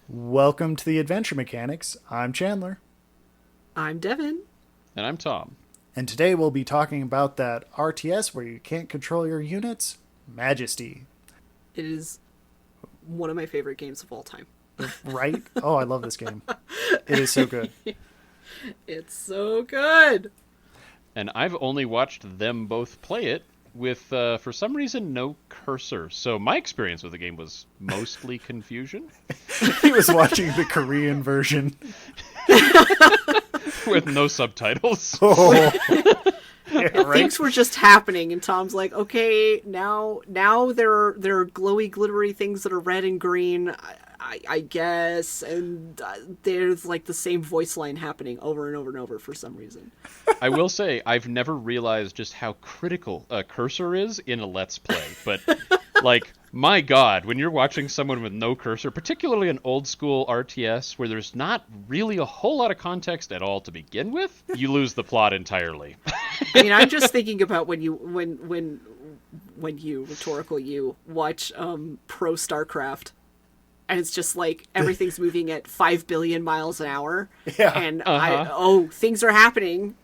Welcome to the Adventure Mechanics. I'm Chandler. I'm Devin. And I'm Tom. And today we'll be talking about that RTS where you can't control your units, Majesty. It is one of my favorite games of all time. Right? Oh, I love this game. It is so good. It's so good. And I've only watched them both play it with, for some reason, no cursor. So my experience with the game was mostly confusion. He was watching the Korean version. With no subtitles. Oh. Yeah, right? Things were just happening, and Tom's like, "Okay, now there are glowy, glittery things that are red and green, I guess." And there's like the same voice line happening over and over and over for some reason. I will say, I've never realized just how critical a cursor is in a Let's Play. But, like, my God, when you're watching someone with no cursor, particularly an old school RTS where there's not really a whole lot of context at all to begin with, you lose the plot entirely. I mean, I'm just thinking about when you rhetorical you watch Pro StarCraft. And it's just like everything's moving at 5 billion miles an hour. Yeah. And things are happening.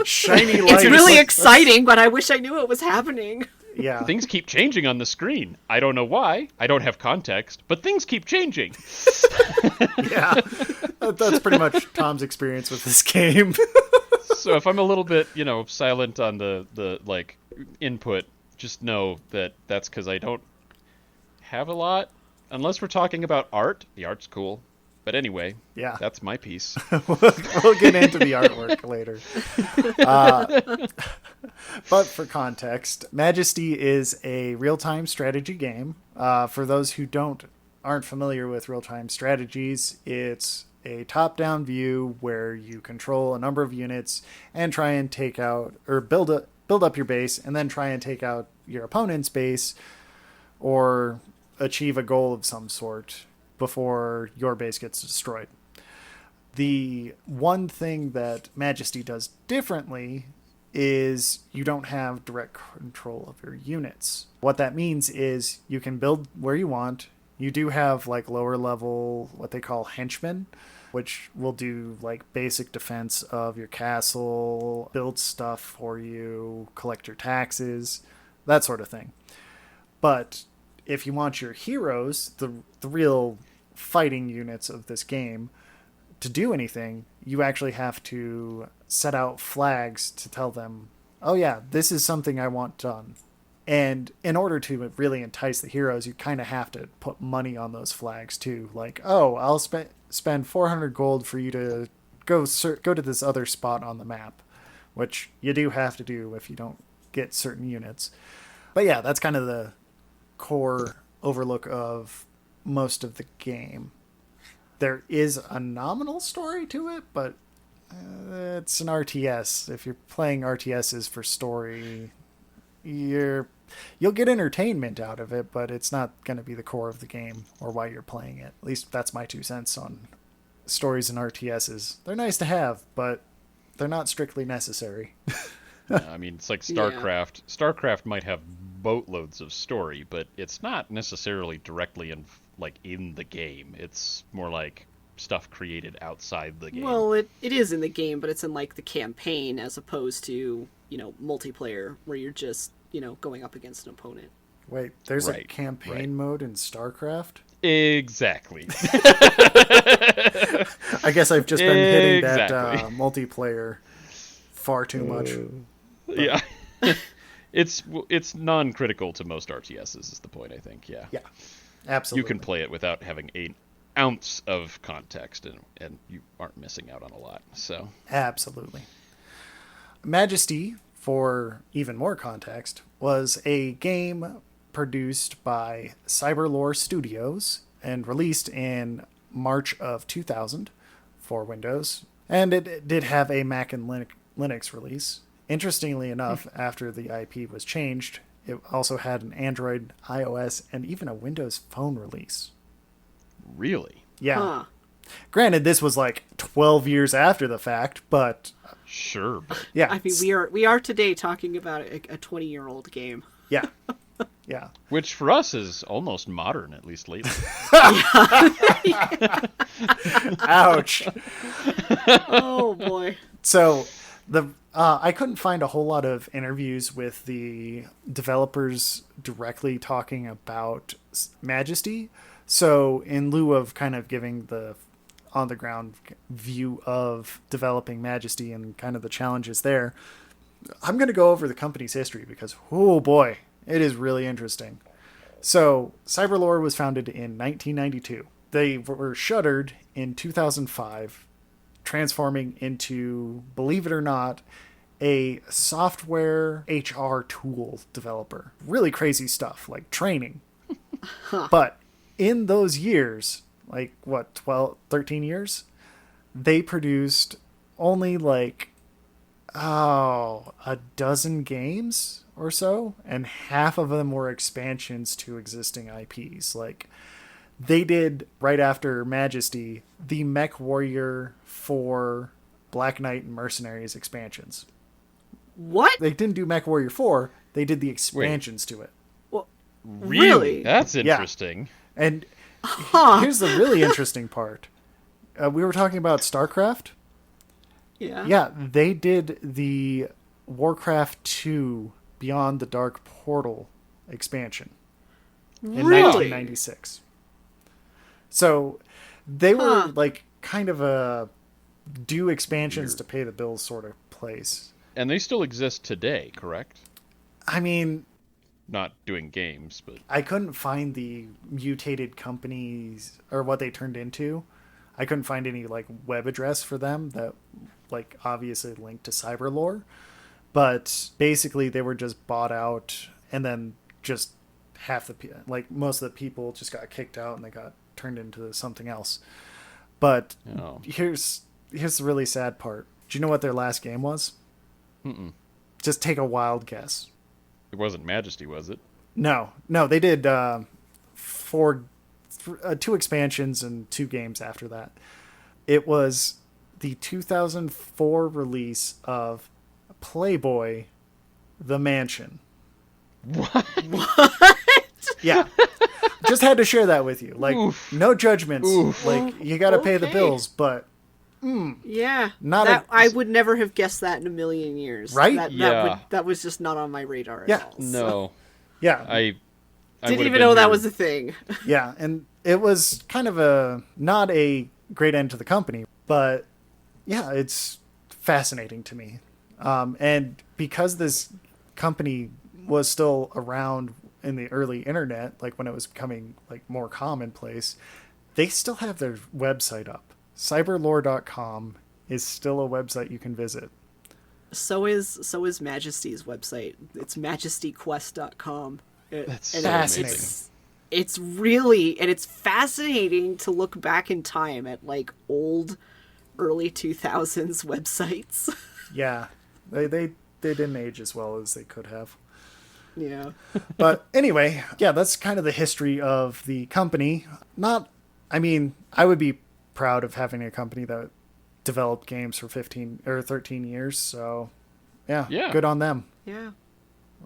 Shiny lights. It's really exciting, but I wish I knew it was happening. Yeah. Things keep changing on the screen. I don't know why. I don't have context, but things keep changing. Yeah. That's pretty much Tom's experience with this game. So if I'm a little bit, silent on the like input, just know that that's because I don't have a lot. Unless we're talking about art. The art's cool. But anyway, Yeah. That's my piece. We'll get into the artwork later. But for context, Majesty is a real-time strategy game. For those who aren't familiar with real-time strategies, it's a top-down view where you control a number of units and try and take out or build up your base and then try and take out your opponent's base or achieve a goal of some sort before your base gets destroyed. The one thing that Majesty does differently is you don't have direct control of your units. What that means is you can build where you want. You do have like lower level, what they call henchmen, which will do like basic defense of your castle, build stuff for you, collect your taxes, that sort of thing. But if you want your heroes, the real fighting units of this game, to do anything, you actually have to set out flags to tell them, oh yeah, this is something I want done. And in order to really entice the heroes, you kind of have to put money on those flags too. Like, oh, I'll spend 400 gold for you to go to this other spot on the map, which you do have to do if you don't get certain units. But yeah, that's kind of the core overlook of most of the game. There is a nominal story to it, but it's an RTS. If you're playing RTSs for story, you'll get entertainment out of it, but it's not going to be the core of the game or why you're playing it. At least that's my 2 cents on stories and RTSs. They're nice to have, but they're not strictly necessary. Yeah, I mean, it's like StarCraft. Yeah. StarCraft might have boatloads of story, but it's not necessarily directly in the game. It's more like stuff created outside the game. Well, it is in the game, but it's in like the campaign as opposed to, multiplayer where you're just, going up against an opponent. Wait, there's a campaign mode in StarCraft? Exactly. I guess I've just been hitting that multiplayer far too much. Yeah. It's non-critical to most RTSs is the point, I think. Yeah. Yeah, absolutely. You can play it without having an ounce of context, and you aren't missing out on a lot. So absolutely. Majesty, for even more context, was a game produced by Cyberlore Studios and released in March of 2000 for Windows. And it did have a Mac and Linux release. Interestingly enough, after the IP was changed, it also had an Android, iOS, and even a Windows Phone release. Really? Yeah. Huh. Granted, this was like 12 years after the fact, but... Sure. Yeah. I mean, we are today talking about a 20-year-old game. Yeah. Yeah. Which for us is almost modern, at least lately. Ouch. Oh boy. So I couldn't find a whole lot of interviews with the developers directly talking about Majesty. So in lieu of kind of giving the on the ground view of developing Majesty and kind of the challenges there, I'm going to go over the company's history because, oh boy, it is really interesting. So Cyberlore was founded in 1992. They were shuttered in 2005, transforming into, believe it or not, a software HR tool developer. Really crazy stuff, like training. But in those years, like what, 12, 13 years, they produced only like, a dozen games or so, and half of them were expansions to existing IPs. Like, they did, right after Majesty, the Mech Warrior 4, Black Knight, and Mercenaries expansions. What? They didn't do Mech Warrior 4, they did the expansions to it. Well, Really? That's interesting. And here's the really interesting part. We were talking about StarCraft. Yeah. Yeah, they did the Warcraft 2 Beyond the Dark Portal expansion in Really? 1996. So they were like kind of a do expansions to pay the bills sort of place. And they still exist today, correct? I mean, Not doing games, but I couldn't find the mutated companies or what they turned into. I couldn't find any like web address for them that like obviously linked to Cyberlore. But basically they were just bought out, and then just most of the people just got kicked out and they got turned into something else. But here's the really sad part. Do you know what their last game was? Mm-mm. Just take a wild guess. It wasn't Majesty, was it? No, they did 2 expansions and 2 games after that. It was the 2004 release of Playboy: The Mansion. What? Yeah. Just had to share that with you. Like, Oof. no judgments. Oof. Like, you got to pay the Okay. bills, but Yeah. Not I would never have guessed that in a million years. Right? That was just not on my radar Yeah. at all. No. yeah. I Didn't would've even been know that here- was a thing. Yeah, and it was kind of not a great end to the company, but yeah, it's fascinating to me. And because this company was still around in the early internet, like when it was becoming like more commonplace, they still have their website up. Cyberlore.com is still a website you can visit. So is Majesty's website. It's majestyquest.com. That's And so fascinating. amazing. It's fascinating to look back in time at like old early 2000s websites. Yeah, they didn't age as well as they could have. Yeah. But anyway, yeah, that's kind of the history of the company. I would be proud of having a company that developed games for 15 or 13 years. So, yeah, Yeah. good on them. Yeah.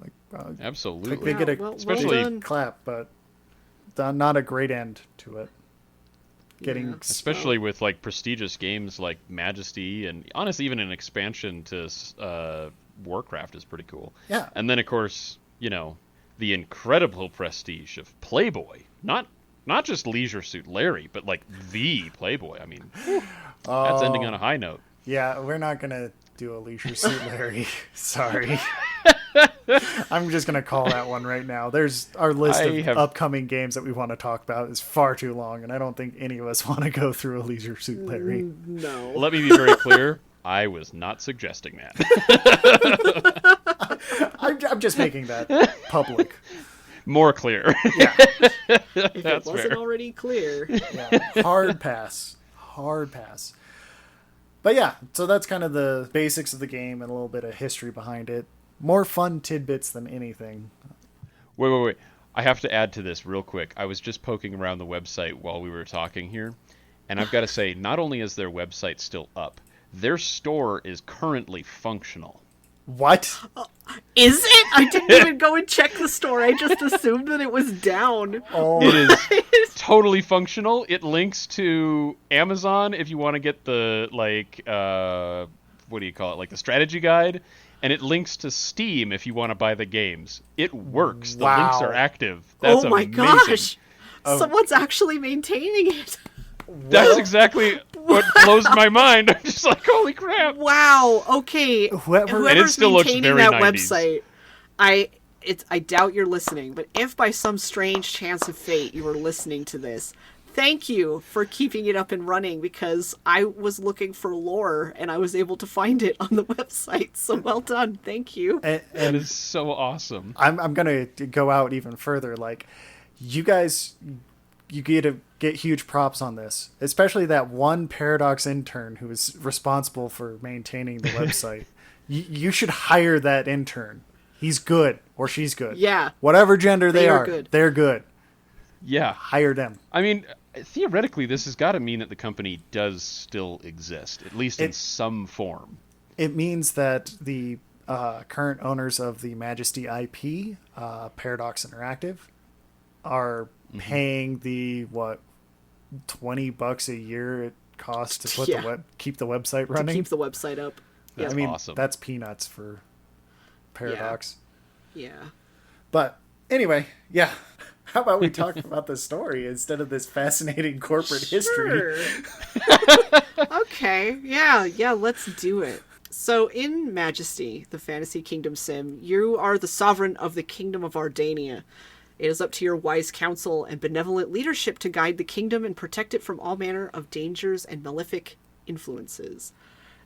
Like, Absolutely. they get a Especially- done. clap, but not a great end to it. Getting Yeah. Especially with like prestigious games like Majesty, and honestly, even an expansion to Warcraft is pretty cool. Yeah. And then, of course, the incredible prestige of Playboy. Not just Leisure Suit Larry, but like the Playboy. I mean, that's ending on a high note. Yeah, we're not gonna do a Leisure Suit Larry. Sorry. I'm just gonna call that one right now. There's our list of upcoming games that we want to talk about is far too long, and I don't think any of us want to go through a Leisure Suit Larry. No. Let me be very clear. I was not suggesting that. I'm just making that public. More clear. Yeah. If it That's wasn't fair. already clear. Yeah, hard pass. But yeah, so that's kind of the basics of the game and a little bit of history behind it. More fun tidbits than anything. Wait. I have to add to this real quick. I was just poking around the website while we were talking here, and I've got to say, not only is their website still up, their store is currently functional. What? Is it? I didn't even go and check the store. I just assumed that it was down. Oh, It is totally functional. It links to Amazon if you want to get the what do you call it? Like the strategy guide, and it links to Steam if you want to buy the games. It works. The links Wow. are active. That's Oh my amazing. gosh. Someone's actually maintaining it. That's exactly what blows my mind. I'm just like, holy crap. Wow. Okay. Whoever- And it Whoever's still looks maintaining very that 90s. website, I doubt you're listening, but if by some strange chance of fate you were listening to this, thank you for keeping it up and running, because I was looking for lore and I was able to find it on the website. So well done. Thank you. That is so awesome. I'm gonna go out even further. Like, you guys, you get huge props on this, especially that one Paradox intern who is responsible for maintaining the website. You should hire that intern. He's good, or she's good. Yeah. Whatever gender they are are, good. they're good. Yeah. Hire them. I mean, theoretically, this has got to mean that the company does still exist, at least in some form. It means that the current owners of the Majesty IP, Paradox Interactive, are paying the $20 a year it costs to put keep the website running. To keep the website up. That's I mean, awesome. that's peanuts for Paradox. Yeah. But anyway, yeah. How about we talk about the story instead of this fascinating corporate history? Sure. Okay. Yeah, let's do it. So in Majesty, the Fantasy Kingdom sim, you are the sovereign of the Kingdom of Ardania. It is up to your wise counsel and benevolent leadership to guide the kingdom and protect it from all manner of dangers and malefic influences.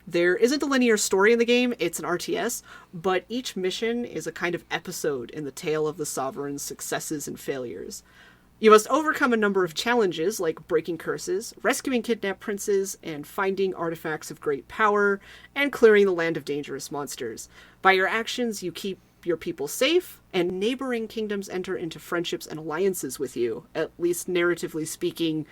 There isn't a linear story in the game, it's an RTS, but each mission is a kind of episode in the tale of the Sovereign's successes and failures. You must overcome a number of challenges, like breaking curses, rescuing kidnapped princes, and finding artifacts of great power, and clearing the land of dangerous monsters. By your actions, you keep your people safe, and neighboring kingdoms enter into friendships and alliances with you. At least narratively speaking,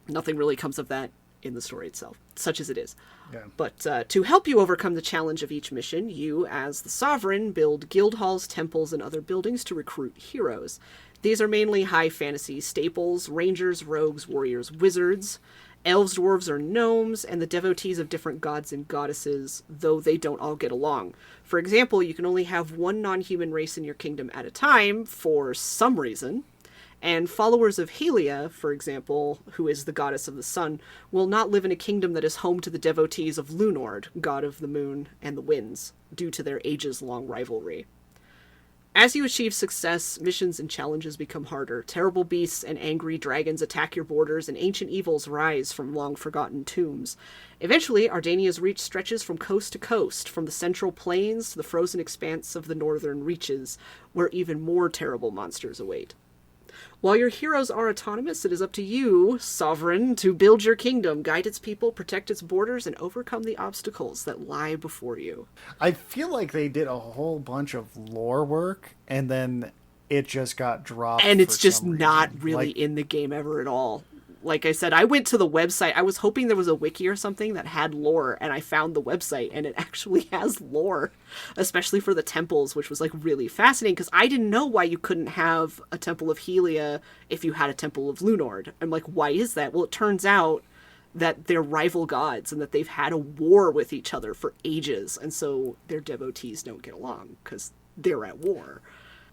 nothing really comes of that in the story itself, such as it is. Yeah. But to help you overcome the challenge of each mission, you, as the Sovereign, build guild halls, temples, and other buildings to recruit heroes. These are mainly high fantasy staples: rangers, rogues, warriors, wizards, elves, dwarves, or gnomes, and the devotees of different gods and goddesses, though they don't all get along. For example, you can only have one non-human race in your kingdom at a time, for some reason. And followers of Helia, for example, who is the goddess of the sun, will not live in a kingdom that is home to the devotees of Lunord, god of the moon and the winds, due to their ages-long rivalry. As you achieve success, missions and challenges become harder. Terrible beasts and angry dragons attack your borders, and ancient evils rise from long-forgotten tombs. Eventually, Ardania's reach stretches from coast to coast, from the central plains to the frozen expanse of the northern reaches, where even more terrible monsters await. While your heroes are autonomous, it is up to you, Sovereign, to build your kingdom, guide its people, protect its borders, and overcome the obstacles that lie before you. I feel like they did a whole bunch of lore work, and then it just got dropped. And it's for just some not reason. really Like, in the game ever at all. Like I said, I went to the website. I was hoping there was a wiki or something that had lore, and I found the website, and it actually has lore, especially for the temples, which was like really fascinating, because I didn't know why you couldn't have a Temple of Helia if you had a Temple of Lunord. I'm like, why is that? Well, it turns out that they're rival gods and that they've had a war with each other for ages, and so their devotees don't get along because they're at war.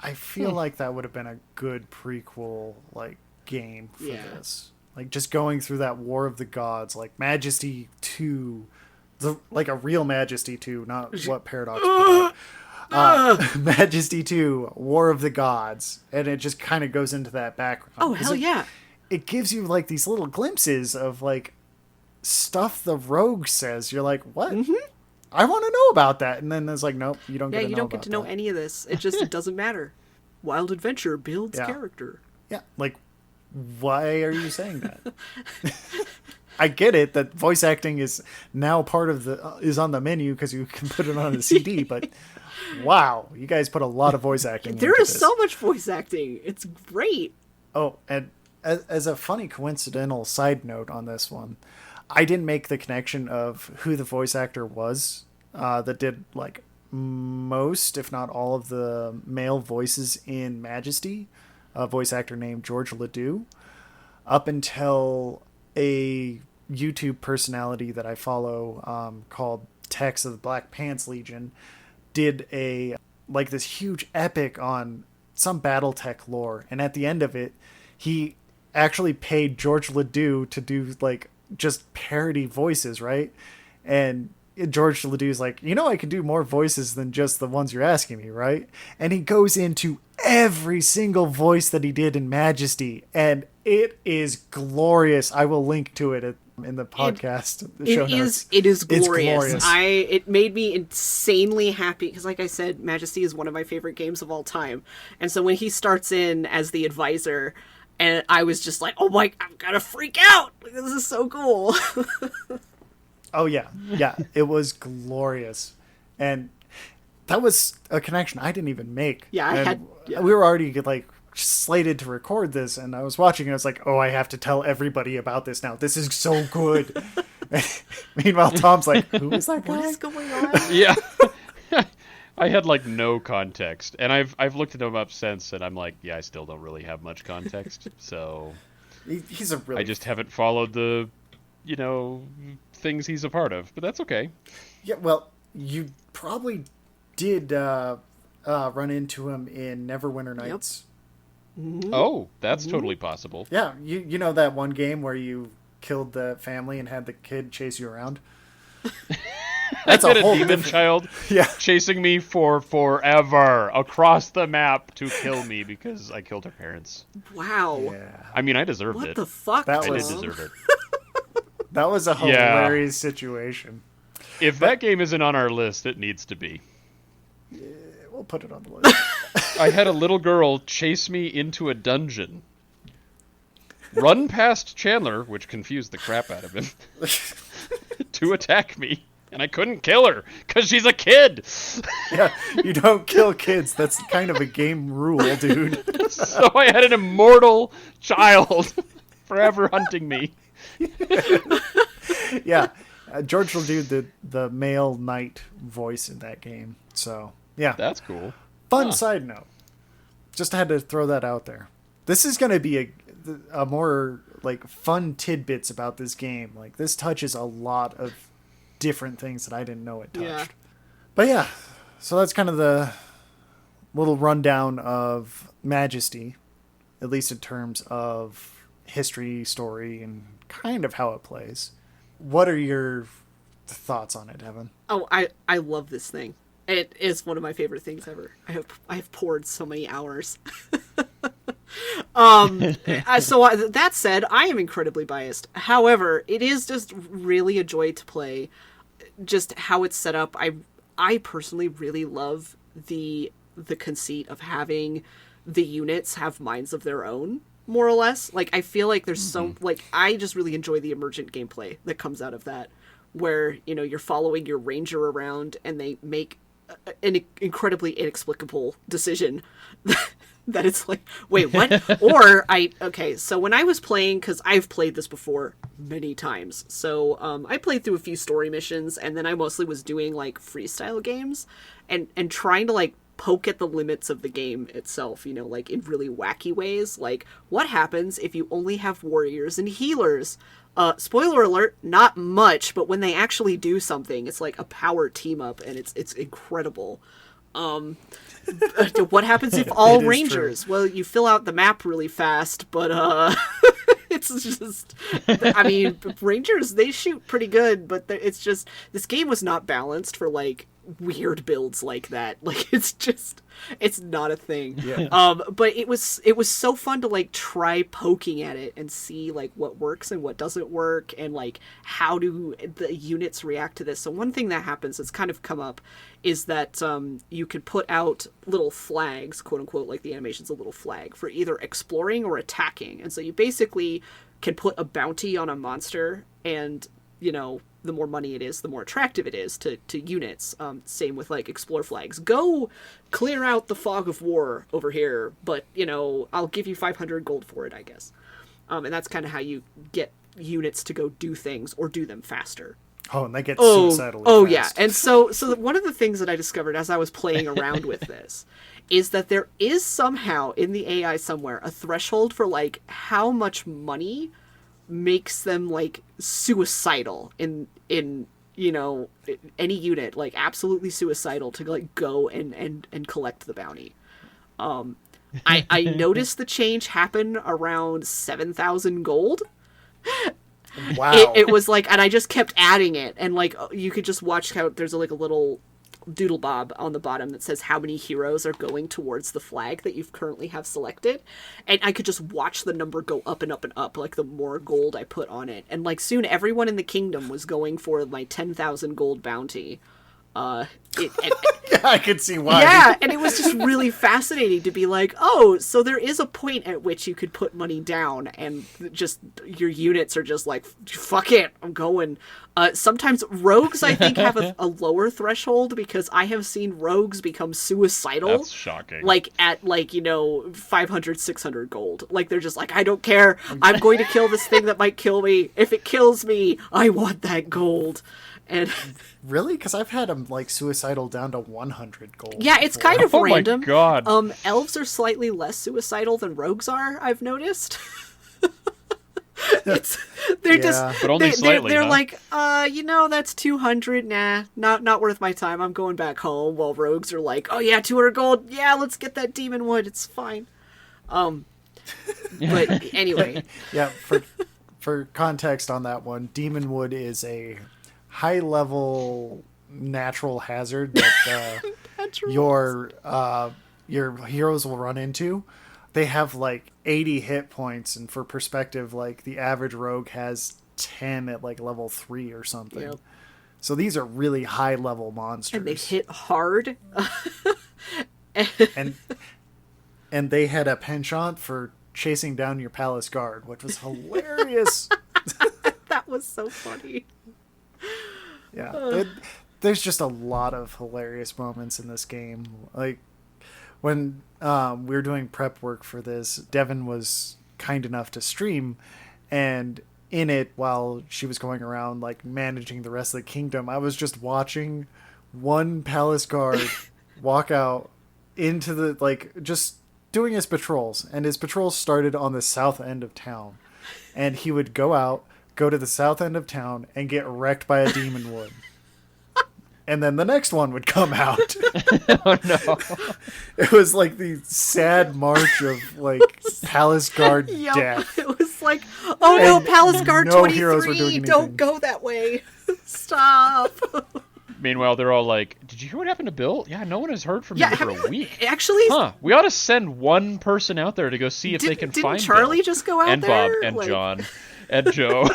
I feel like that would have been a good prequel, like, game for Yeah. this. Like, just going through that War of the Gods, like Majesty 2, like a real Majesty 2, not what Paradox put out. Majesty 2, War of the Gods, and it just kind of goes into that background. Oh, 'Cause hell yeah. It gives you, like, these little glimpses of, like, stuff the rogue says. You're like, what? Mm-hmm. I want to know about that. And then it's like, nope, you don't get to know you don't get about to know that. any of this. It just it doesn't matter. Wild adventure builds Yeah. character. Yeah, like, why are you saying that? I get it that voice acting is now part of is on the menu because you can put it on a CD, but wow, you guys put a lot of voice acting There into is this. so much voice acting. It's great. Oh, and as a funny coincidental side note on this one, I didn't make the connection of who the voice actor was that did, like, most, if not all, of the male voices in Majesty, a voice actor named George Ledoux, up until a YouTube personality that I follow called Tex of the Black Pants Legion did this huge epic on some BattleTech lore, and at the end of it, he actually paid George Ledoux to do like just parody voices, right? And George Ledoux's like, I can do more voices than just the ones you're asking me, right? And he goes into every single voice that he did in Majesty, and it is glorious. I will link to it in the podcast. Show notes. It is glorious. It's glorious. It made me insanely happy because, like I said, Majesty is one of my favorite games of all time. And so when he starts in as the advisor, and I was just like, oh my, I'm gonna freak out. Like, this is so cool. Oh yeah. It was glorious, and that was a connection I didn't even make. Yeah, we were already like slated to record this, and I was watching and I was like, oh, I have to tell everybody about this now. This is so good. Meanwhile, Tom's like, who is that guy? What is going on? Yeah. I had like no context, and I've looked him up since, and I'm like, yeah, I still don't really have much context. So he's a really... I just haven't followed the, things he's a part of, but that's okay. Yeah, well, you probably did run into him in Neverwinter Nights. Yep. Mm-hmm. Oh, that's totally possible. Yeah, you know that one game where you killed the family and had the kid chase you around? That's a whole demon child chasing me for forever across the map to kill me because I killed her parents. Wow. Yeah. I mean, I deserved it. What the fuck? I did deserve it. That was a hilarious situation. If that game isn't on our list, it needs to be. Yeah, we'll put it on the list. I had a little girl chase me into a dungeon, run past Chandler, which confused the crap out of him, to attack me. And I couldn't kill her, because she's a kid! Yeah, you don't kill kids. That's kind of a game rule, dude. So I had an immortal child forever hunting me. Yeah, George will do the male knight voice in that game. So, yeah. That's cool. Fun side note. Just had to throw that out there. This is going to be a more, like, fun tidbits about this game. Like, this touches a lot of different things that I didn't know it touched. Yeah. But yeah, so that's kind of the little rundown of Majesty, at least in terms of history, story, and kind of how it plays. What are your thoughts on it, Evan? Oh, I love this thing. It is one of my favorite things ever. I have poured so many hours. That said, I am incredibly biased. However, it is just really a joy to play. Just how it's set up. I personally really love the conceit of having the units have minds of their own, more or less. Like, I feel like there's I just really enjoy the emergent gameplay that comes out of that, where, you're following your ranger around and they make an incredibly inexplicable decision that it's like, wait, what? So when I was playing, because I've played this before many times, so I played through a few story missions, and then I mostly was doing like freestyle games and trying to like poke at the limits of the game itself, like in really wacky ways. Like, what happens if you only have warriors and healers? Spoiler alert, not much, but when they actually do something, it's like a power team up, and it's incredible. What happens if all rangers? True. Well, you fill out the map really fast, but it's just, I mean, rangers, they shoot pretty good, but it's just, this game was not balanced for like weird builds like that. Like, it's not a thing. Yeah. But it was so fun to like try poking at it and see like what works and what doesn't work, and like how do the units react to this. So one thing that happens that's kind of come up is that you can put out little flags, quote unquote, like the animation's a little flag for either exploring or attacking. And so you basically can put a bounty on a monster, and the more money it is, the more attractive it is to units. Same with like explore flags. Go clear out the fog of war over here, but I'll give you 500 gold for it, I guess. And that's kind of how you get units to go do things or do them faster. Oh, and they get Oh, suicidally oh yeah. fast. And so one of the things that I discovered as I was playing around with this is that there is somehow in the AI somewhere a threshold for like how much money makes them like suicidal in any unit, like absolutely suicidal to like go and collect the bounty. I noticed the change happen around 7,000 gold. Wow. It was like, and I just kept adding it, and like you could just watch how there's like a little doodle bob on the bottom that says how many heroes are going towards the flag that you currently have selected, and I could just watch the number go up and up and up, like the more gold I put on it, and like soon everyone in the kingdom was going for my 10,000 gold bounty. Yeah, I could see why. Yeah, and it was just really fascinating to be like, oh, so there is a point at which you could put money down and just your units are just like, fuck it, I'm going. Sometimes rogues, I think, have a lower threshold because I have seen rogues become suicidal. That's shocking. Like at 500, 600 gold. Like they're just like, I don't care. I'm going to kill this thing that might kill me. If it kills me, I want that gold. And really? Because I've had them like suicidal down to 100 gold. yeah, it's before. kind of random. My God. Elves are slightly less suicidal than rogues are, I've noticed. They're just but only slightly. They're huh? like, that's 200. Nah, not worth my time. I'm going back home. While rogues are like, oh yeah, 200 gold. Yeah, let's get that demon wood. It's fine. But anyway. Yeah, for context on that one, demon wood is a high-level natural hazard that your heroes will run into. They have like 80 hit points, and for perspective, like the average rogue has 10 at like level 3 or something. Yep. So these are really high-level monsters. And they hit hard. and they had a penchant for chasing down your palace guard, which was hilarious. That was so funny. Yeah, there's just a lot of hilarious moments in this game. Like when we were doing prep work for this, Devin was kind enough to stream, and in it, while she was going around like managing the rest of the kingdom, I was just watching one palace guard walk out into the just doing his patrols, and his patrols started on the south end of town, and he would go to the south end of town and get wrecked by a demon wood. And then the next one would come out. Oh no. It was like the sad march of like palace guard Yep. death. It was like, oh no, And Palace Guard no heroes were 23, doing don't anything. go that way. Stop. Meanwhile, they're all like, "Did you hear what happened to Bill? Yeah, no one has heard from him for a week. Actually, Huh? We ought to send one person out there to go see if they can didn't find Charlie Bill. just go out and there? Bob and Like- John and Joe."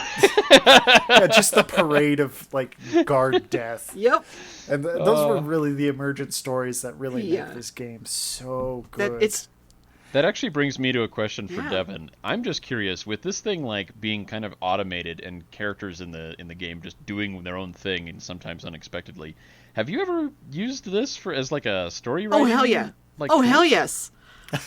Yeah, just the parade of like guard death. Yep. And those were really the emergent stories that really Yeah. make this game so That good. it's That actually brings me to a question for Yeah. Devin. I'm just curious, with this thing like being kind of automated and characters in the game just doing their own thing and sometimes unexpectedly, have you ever used this as like a story oh writing? hell yeah. Like, Oh hell yes.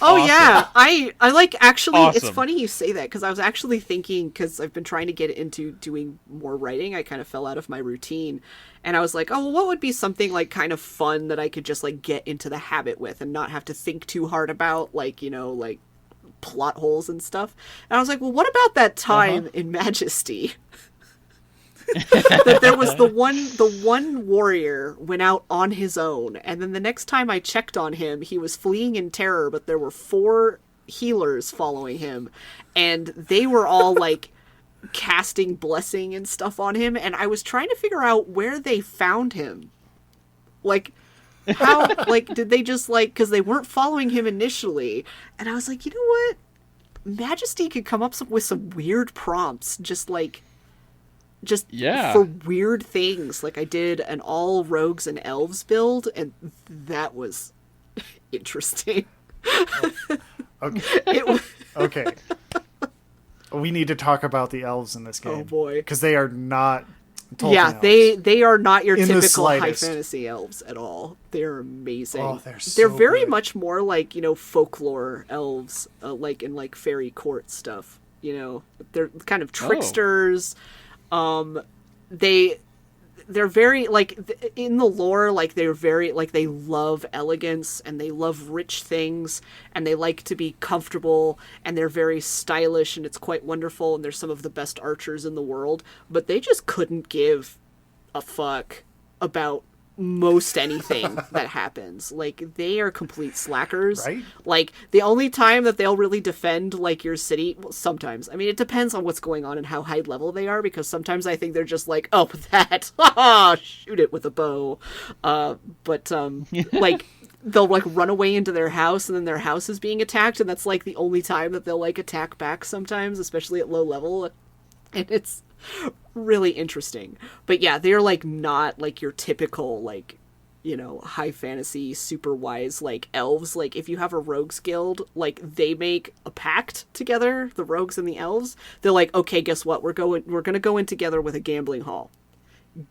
Oh Awesome. yeah, I like actually. It's Awesome. funny you say that because I was actually thinking because I've been trying to get into doing more writing. I kind of fell out of my routine, and I was like, oh, well, what would be something like kind of fun that I could just like get into the habit with and not have to think too hard about, like like plot holes and stuff. And I was like, well, what about that time in Majesty? That there was the one warrior went out on his own, and then the next time I checked on him, he was fleeing in terror, but there were 4 healers following him, and they were all like casting blessing and stuff on him, and I was trying to figure out where they found him. Like how like did they just like, because they weren't following him initially, and I was like, you know what? Majesty could come up with some weird prompts, just Yeah. for weird things. Like I did an all rogues and elves build, and that was interesting. Okay. It was, Okay. We need to talk about the elves in this game. oh boy. Because they are not Tolkien Yeah, elves. they are not your In the typical high slightest. fantasy elves at all. They're amazing. Oh, they're so very good. much more like, folklore elves, like in like fairy court stuff. They're kind of tricksters. They they're very like in the lore, like they're very like they love elegance and they love rich things and they like to be comfortable and they're very stylish and it's quite wonderful and they're some of the best archers in the world, but they just couldn't give a fuck about most anything that happens. Like, they are complete slackers. Right? Like, the only time that they'll really defend, like, your city, well, sometimes. I mean, it depends on what's going on and how high level they are, because sometimes I think they're just like, oh, that, shoot it with a bow. Like, they'll, like, run away into their house, and then their house is being attacked, and that's, like, the only time that they'll, like, attack back sometimes, especially at low level. And it's really interesting. But yeah, they're like not like your typical like, you know, high fantasy super wise like elves. Like if you have a rogues guild, like they make a pact together, the rogues and the elves. They're like, okay, guess what? We're gonna go in together with a gambling hall.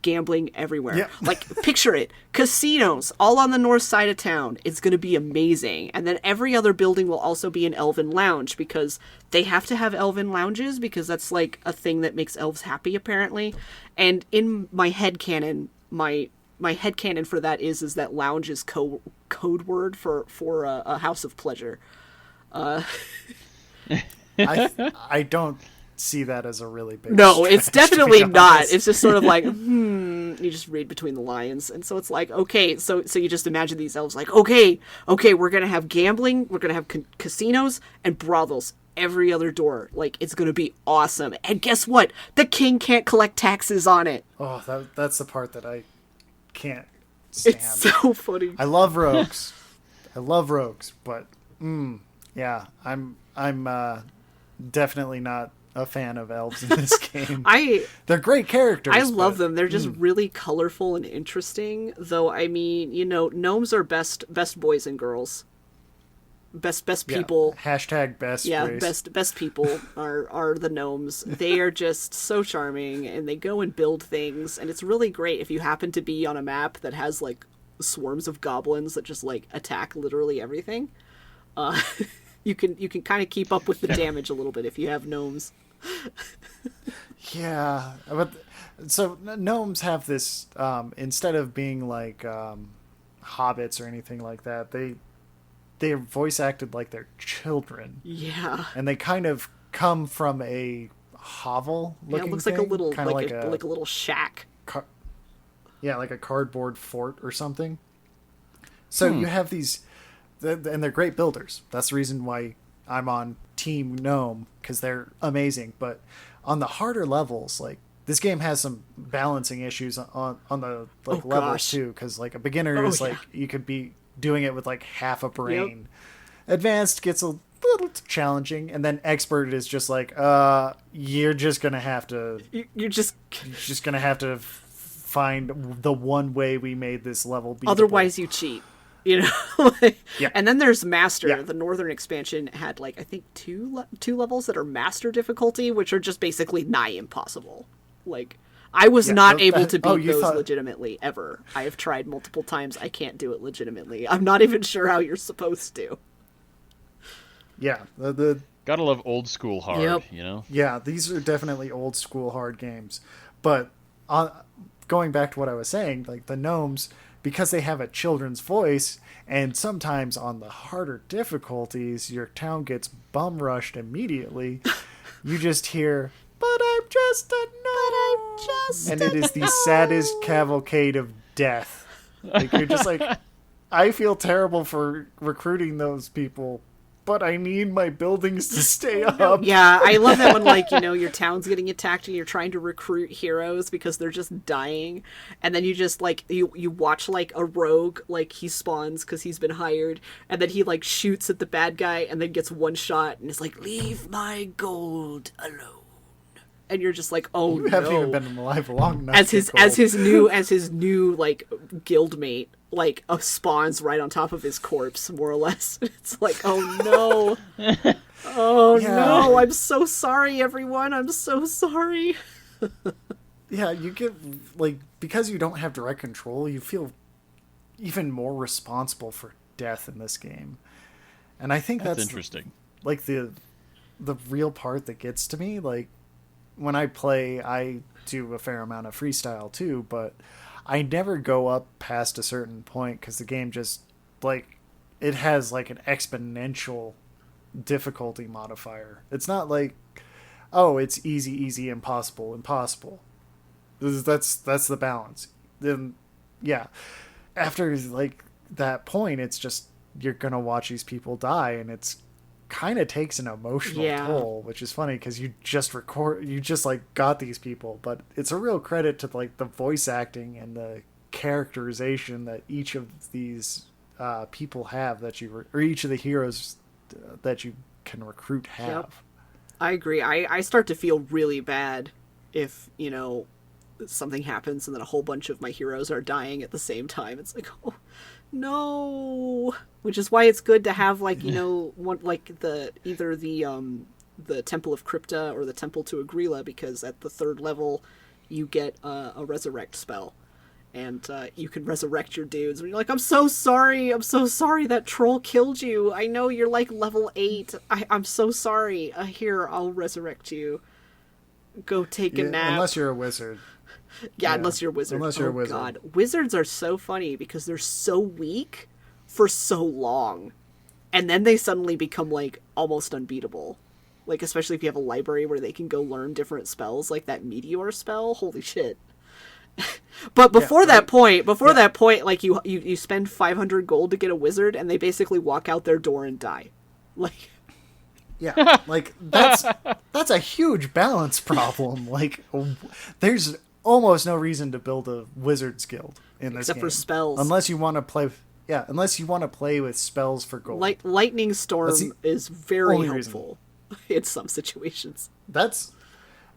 Gambling everywhere. Yeah. Like, picture it. Casinos all on the north side of town. It's going to be amazing. And then every other building will also be an elven lounge, because they have to have elven lounges because that's like a thing that makes elves happy, apparently. And in my headcanon, my headcanon for that is that lounge is code word for a house of pleasure. I don't see that as a really big No, it's stretch, definitely to be not. honest. It's just sort of like, you just read between the lines. And so it's like, okay, so you just imagine these elves like, okay, we're going to have gambling, we're going to have casinos and brothels every other door. Like, it's going to be awesome. And guess what? The king can't collect taxes on it. Oh, that's the part that I can't stand. It's so funny. I love rogues. But yeah, I'm definitely not a fan of elves in this game. They're great characters. I love them. They're just really colorful and interesting. Though, I mean, you know, gnomes are best boys and girls. Best people. Hashtag best race. Best people are the gnomes. They are just so charming, and they go and build things, and it's really great if you happen to be on a map that has like swarms of goblins that just like attack literally everything. You can kind of keep up with the damage a little bit if you have gnomes. Yeah, but so gnomes have this instead of being like hobbits or anything like that, they're voice acted like they're children. Yeah, and they kind of come from a hovel looking it looks thing, like a little kind of like a little shack. Like a cardboard fort or something. So you have these, and they're great builders. That's the reason why I'm on Team Gnome, because they're amazing. But on the harder levels, like, this game has some balancing issues on the like levels too, because like a beginner is like you could be doing it with like half a brain. Yep. Advanced gets a little challenging, and then expert is just like you're just gonna have to you're just gonna have to find the one way we made this level beatable. Otherwise you cheat. You know, yeah. And then there's Master. Yeah. The Northern expansion had like I think two levels that are Master difficulty, which are just basically nigh impossible. Like, I was not able to beat those legitimately ever. I have tried multiple times. I can't do it legitimately. I'm not even sure how you're supposed to. Yeah, gotta love old school hard. You know. Yeah, these are definitely old school hard games. But going back to what I was saying, like the gnomes, because they have a children's voice, and sometimes on the harder difficulties, your town gets bum rushed immediately. You just hear, "But I'm just a gnome," and it is the saddest cavalcade of death. Like, you're just like, I feel terrible for recruiting those people, but I need my buildings to stay up. Yeah, I love that when, like, you know, your town's getting attacked and you're trying to recruit heroes because they're just dying. And then you just, like, you watch, like, a rogue, like, he spawns because he's been hired. And then he, like, shoots at the bad guy and then gets one shot and is like, "Leave my gold alone." And you're just like, oh no. You haven't even been alive long enough. As his new like guildmate like spawns right on top of his corpse, more or less. It's like, oh no. Oh no, I'm so sorry, everyone. I'm so sorry. Yeah, you get, like, because you don't have direct control, you feel even more responsible for death in this game. And I think that's interesting. Like the real part that gets to me, like, when I play, I do a fair amount of freestyle too, but I never go up past a certain point because the game just like it has like an exponential difficulty modifier. It's not like, oh, it's easy, easy, impossible, impossible. That's the balance. Then, yeah, after like that point, it's just you're gonna watch these people die, and it's kind of takes an emotional toll, which is funny because you just like got these people, but it's a real credit to like the voice acting and the characterization that each of these people have or each of the heroes that you can recruit have. Yep. I agree. I start to feel really bad if, something happens and then a whole bunch of my heroes are dying at the same time. It's like, oh, no. Which is why it's good to have, like, one, like, either the Temple of Crypta or the Temple to Agrila, because at the 3rd level you get a resurrect spell. And you can resurrect your dudes. And you're like, I'm so sorry that troll killed you. I know you're like level 8. I'm so sorry. Here, I'll resurrect you. Go take a nap. Unless you're a wizard. Yeah, unless you're a wizard. Unless you're a wizard. God. Wizards are so funny because they're so weak for so long. And then they suddenly become, like, almost unbeatable. Like, especially if you have a library where they can go learn different spells, like that meteor spell. Holy shit. But before that point, like, you spend 500 gold to get a wizard, and they basically walk out their door and die. Like... Yeah, like, that's a huge balance problem. Like, there's almost no reason to build a wizard's guild in this game. Except for spells. Unless you want to play with spells for gold. Lightning Storm is very helpful in some situations. That's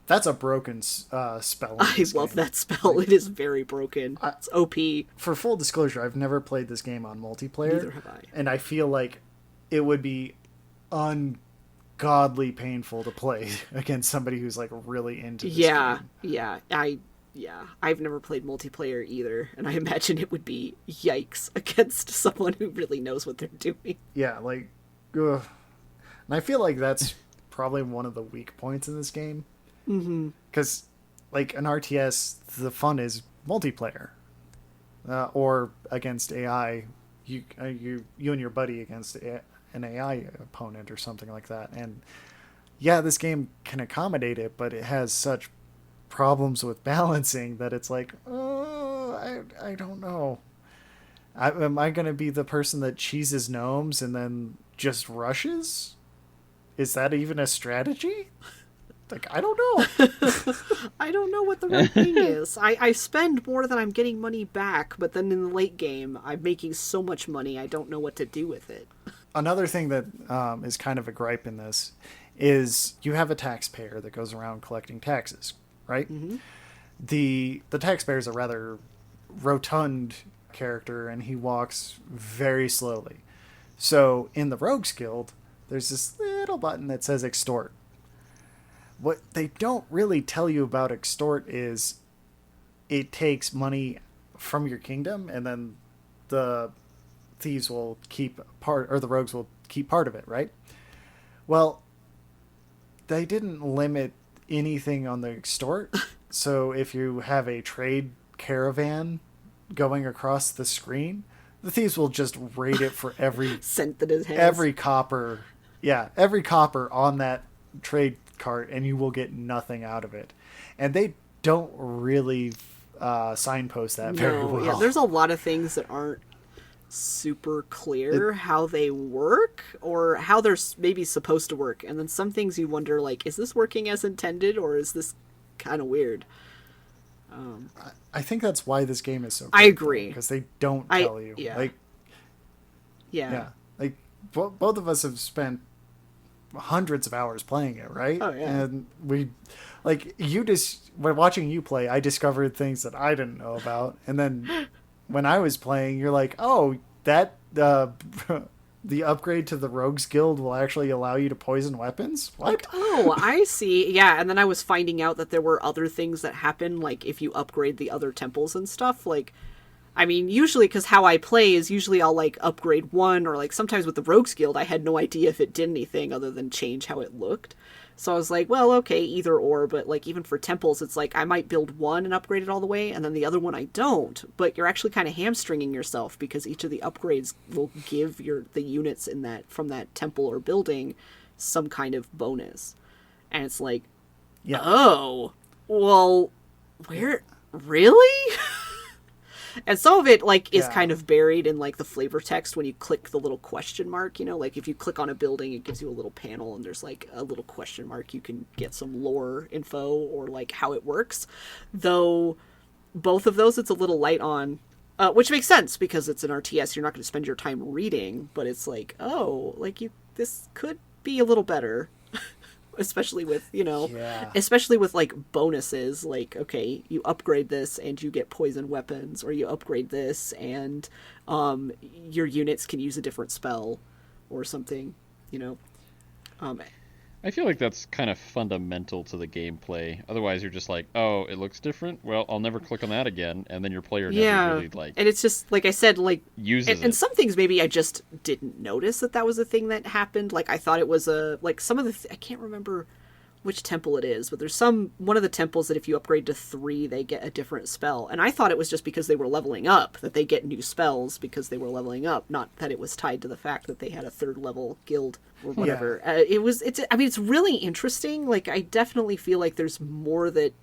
a broken spell. I love that spell. Like, it is very broken. It's OP. For full disclosure, I've never played this game on multiplayer. Neither have I. And I feel like it would be ungodly painful to play against somebody who's like really into this game. I've never played multiplayer either, and I imagine it would be yikes against someone who really knows what they're doing. Yeah, like, ugh. And I feel like that's probably one of the weak points in this game. Because, like, an RTS, the fun is multiplayer, or against AI. You and your buddy against an AI opponent or something like that. And yeah, this game can accommodate it, but it has such problems with balancing that it's like, oh, I don't know. Am I going to be the person that cheeses gnomes and then just rushes? Is that even a strategy? Like, I don't know. I don't know what the right thing is. I spend more than I'm getting money back, but then in the late game, I'm making so much money, I don't know what to do with it. Another thing that is kind of a gripe in this is you have a taxpayer that goes around collecting taxes, right? Mm-hmm. The taxpayer is a rather rotund character, and he walks very slowly. So in the Rogues Guild, there's this little button that says extort. What they don't really tell you about extort is it takes money from your kingdom, and then the thieves will keep part, or the rogues will keep part of it, right? Well, they didn't limit anything on the extort. So if you have a trade caravan going across the screen, the thieves will just raid it for every cent that is every copper. Yeah, every copper on that trade cart, and you will get nothing out of it. And they don't really signpost that very well. Yeah, there's a lot of things that aren't super clear how they work or how they're maybe supposed to work. And then some things you wonder, like, is this working as intended, or is this kind of weird? I think that's why this game is so good. I agree. Because they don't tell you. Yeah. Like, yeah. Like, both of us have spent hundreds of hours playing it, right? Oh, yeah. And we, like, when watching you play, I discovered things that I didn't know about. And then when I was playing, you're like, oh, that, the upgrade to the Rogues Guild will actually allow you to poison weapons? What? Oh, I see. Yeah, and then I was finding out that there were other things that happen, like if you upgrade the other temples and stuff. Like, I mean, usually, because how I play is usually I'll, like, upgrade one, or, like, sometimes with the Rogues Guild, I had no idea if it did anything other than change how it looked. So I was like, well, okay, either or, but like even for temples, it's like I might build one and upgrade it all the way, and then the other one I don't. But you're actually kind of hamstringing yourself because each of the upgrades will give the units in that from that temple or building some kind of bonus. And it's like, Yeah. oh, well, where really? And some of it, like, is kind of buried in, like, the flavor text when you click the little question mark, you know? Like, if you click on a building, it gives you a little panel, and there's, like, a little question mark. You can get some lore info or, like, how it works. Though, both of those, it's a little light on, which makes sense, because it's an RTS. You're not going to spend your time reading, but it's like, oh, like, this could be a little better. Especially with, especially with, like, bonuses, like, okay, you upgrade this and you get poison weapons, or you upgrade this and your units can use a different spell or something, you know. I feel like that's kind of fundamental to the gameplay. Otherwise, you're just like, oh, it looks different? Well, I'll never click on that again, and then your player never really, like... And it's just, like I said, like... uses and some things maybe I just didn't notice that was a thing that happened. Like, I thought it was like, some of the... I can't remember which temple it is, but there's one of the temples that if you upgrade to 3, they get a different spell. And I thought it was just because they were leveling up, that they get new spells because they were leveling up, not that it was tied to the fact that they had a 3rd level guild or whatever. Yeah. It's really interesting. Like, I definitely feel like there's more that,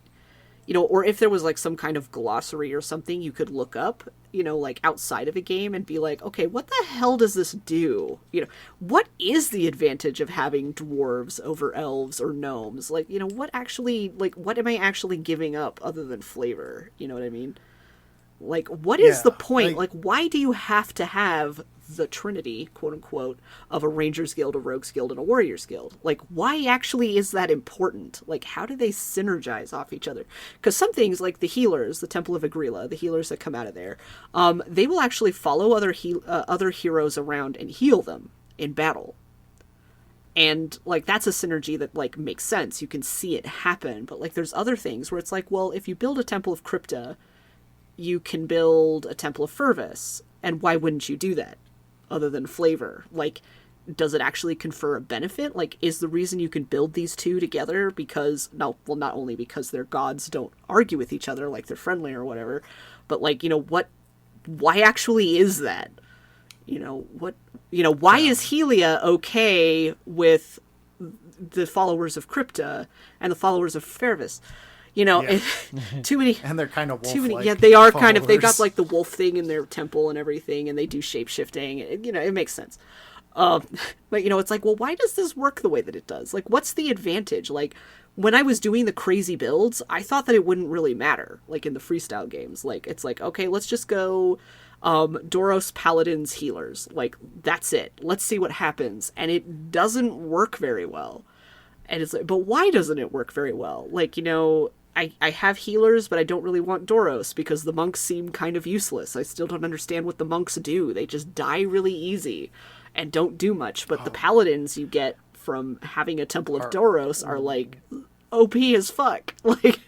you know, or if there was like some kind of glossary or something you could look up, you know, like outside of a game and be like, okay, what the hell does this do? You know, what is the advantage of having dwarves over elves or gnomes? Like, you know, what am I actually giving up other than flavor? You know what I mean? Like, what is the point? Like, why do you have to have the trinity, quote unquote, of a Ranger's Guild, a Rogue's Guild, and a Warrior's Guild? Like, why actually is that important? Like, how do they synergize off each other? Because some things, like the healers, the Temple of Agrila, the healers that come out of there, they will actually follow other heroes around and heal them in battle. And, like, that's a synergy that, like, makes sense. You can see it happen. But, like, there's other things where it's like, well, if you build a Temple of Crypta, you can build a Temple of Fervus. And why wouldn't you do that? Other than flavor. Like, does it actually confer a benefit? Like, is the reason you can build these two together because, not only because their gods don't argue with each other, like they're friendly or whatever, but, like, you know, why actually is that? Why is Helia okay with the followers of Crypta and the followers of Fervus? You know, too many... And they're kind of wolf-like. Yeah, they are followers. kind of... They've got, like, the wolf thing in their temple and everything, and they do shape-shifting. You know, it makes sense. But, you know, it's like, well, why does this work the way that it does? Like, what's the advantage? Like, when I was doing the crazy builds, I thought that it wouldn't really matter, like, in the freestyle games. Like, it's like, okay, let's just go... Doros Paladins Healers. Like, that's it. Let's see what happens. And it doesn't work very well. And it's like, but why doesn't it work very well? Like, you know... I have healers, but I don't really want Doros because the monks seem kind of useless. I still don't understand what the monks do. They just die really easy and don't do much. But the paladins you get from having a Temple of Doros are like OP as fuck. Like,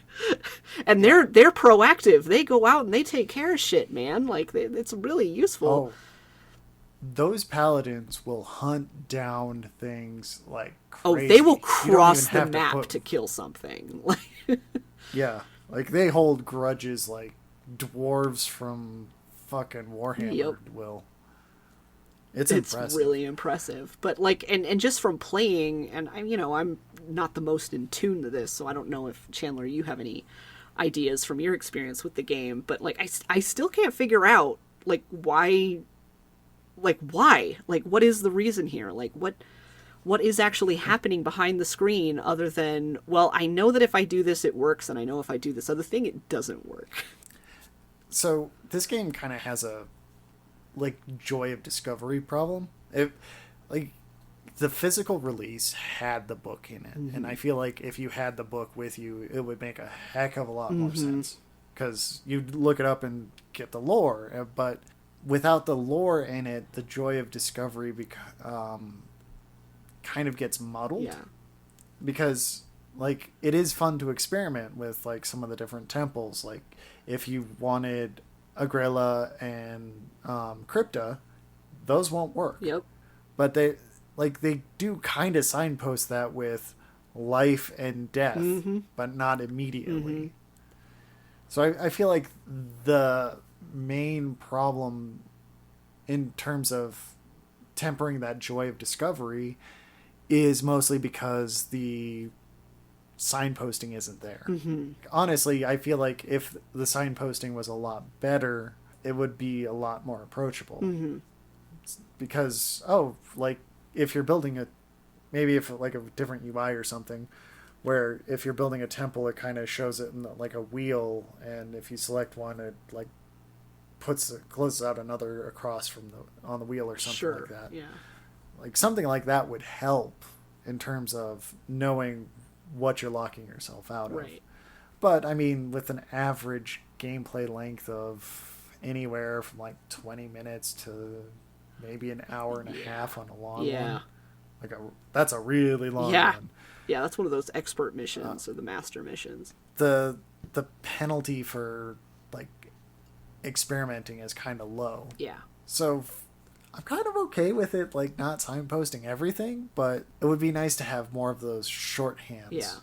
and they're proactive. They go out and they take care of shit, man. Like, it's really useful. Oh, those paladins will hunt down things like crazy. Oh, they will cross the map to kill something. Yeah, like they hold grudges like dwarves from fucking Warhammer will. It's impressive. It's really impressive. But like, and just from playing, and I'm not the most in tune to this, so I don't know if Chandler, you have any ideas from your experience with the game. But like, I still can't figure out like why, like what is the reason here? Like what is actually happening behind the screen other than, well, I know that if I do this, it works, and I know if I do this other thing, it doesn't work. So this game kind of has a, like, joy of discovery problem. Like, the physical release had the book in it, and I feel like if you had the book with you, it would make a heck of a lot more sense. Because you'd look it up and get the lore, but without the lore in it, the joy of discovery kind of gets muddled. Yeah. Because, like, it is fun to experiment with, like, some of the different temples. Like, if you wanted Agrela and Crypta, those won't work. Yep. But they do kind of signpost that with life and death, but not immediately. So I feel like the main problem in terms of tempering that joy of discovery is mostly because the signposting isn't there. Honestly, I feel like if the signposting was a lot better, it would be a lot more approachable. Because, like, if you're building maybe if like a different UI or something, where if you're building a temple, it kind of shows it in like a wheel, and if you select one, it like closes out another across from on the wheel or something like that. Yeah. Like something like that would help in terms of knowing what you're locking yourself out of. But I mean, with an average gameplay length of anywhere from like 20 minutes to maybe an hour and a half on a long one. Like that's a really long one. Yeah, that's one of those expert missions or the master missions. The penalty for like experimenting is kind of low. Yeah. So I'm kind of okay with it, like not signposting everything, but it would be nice to have more of those shorthands. Yeah.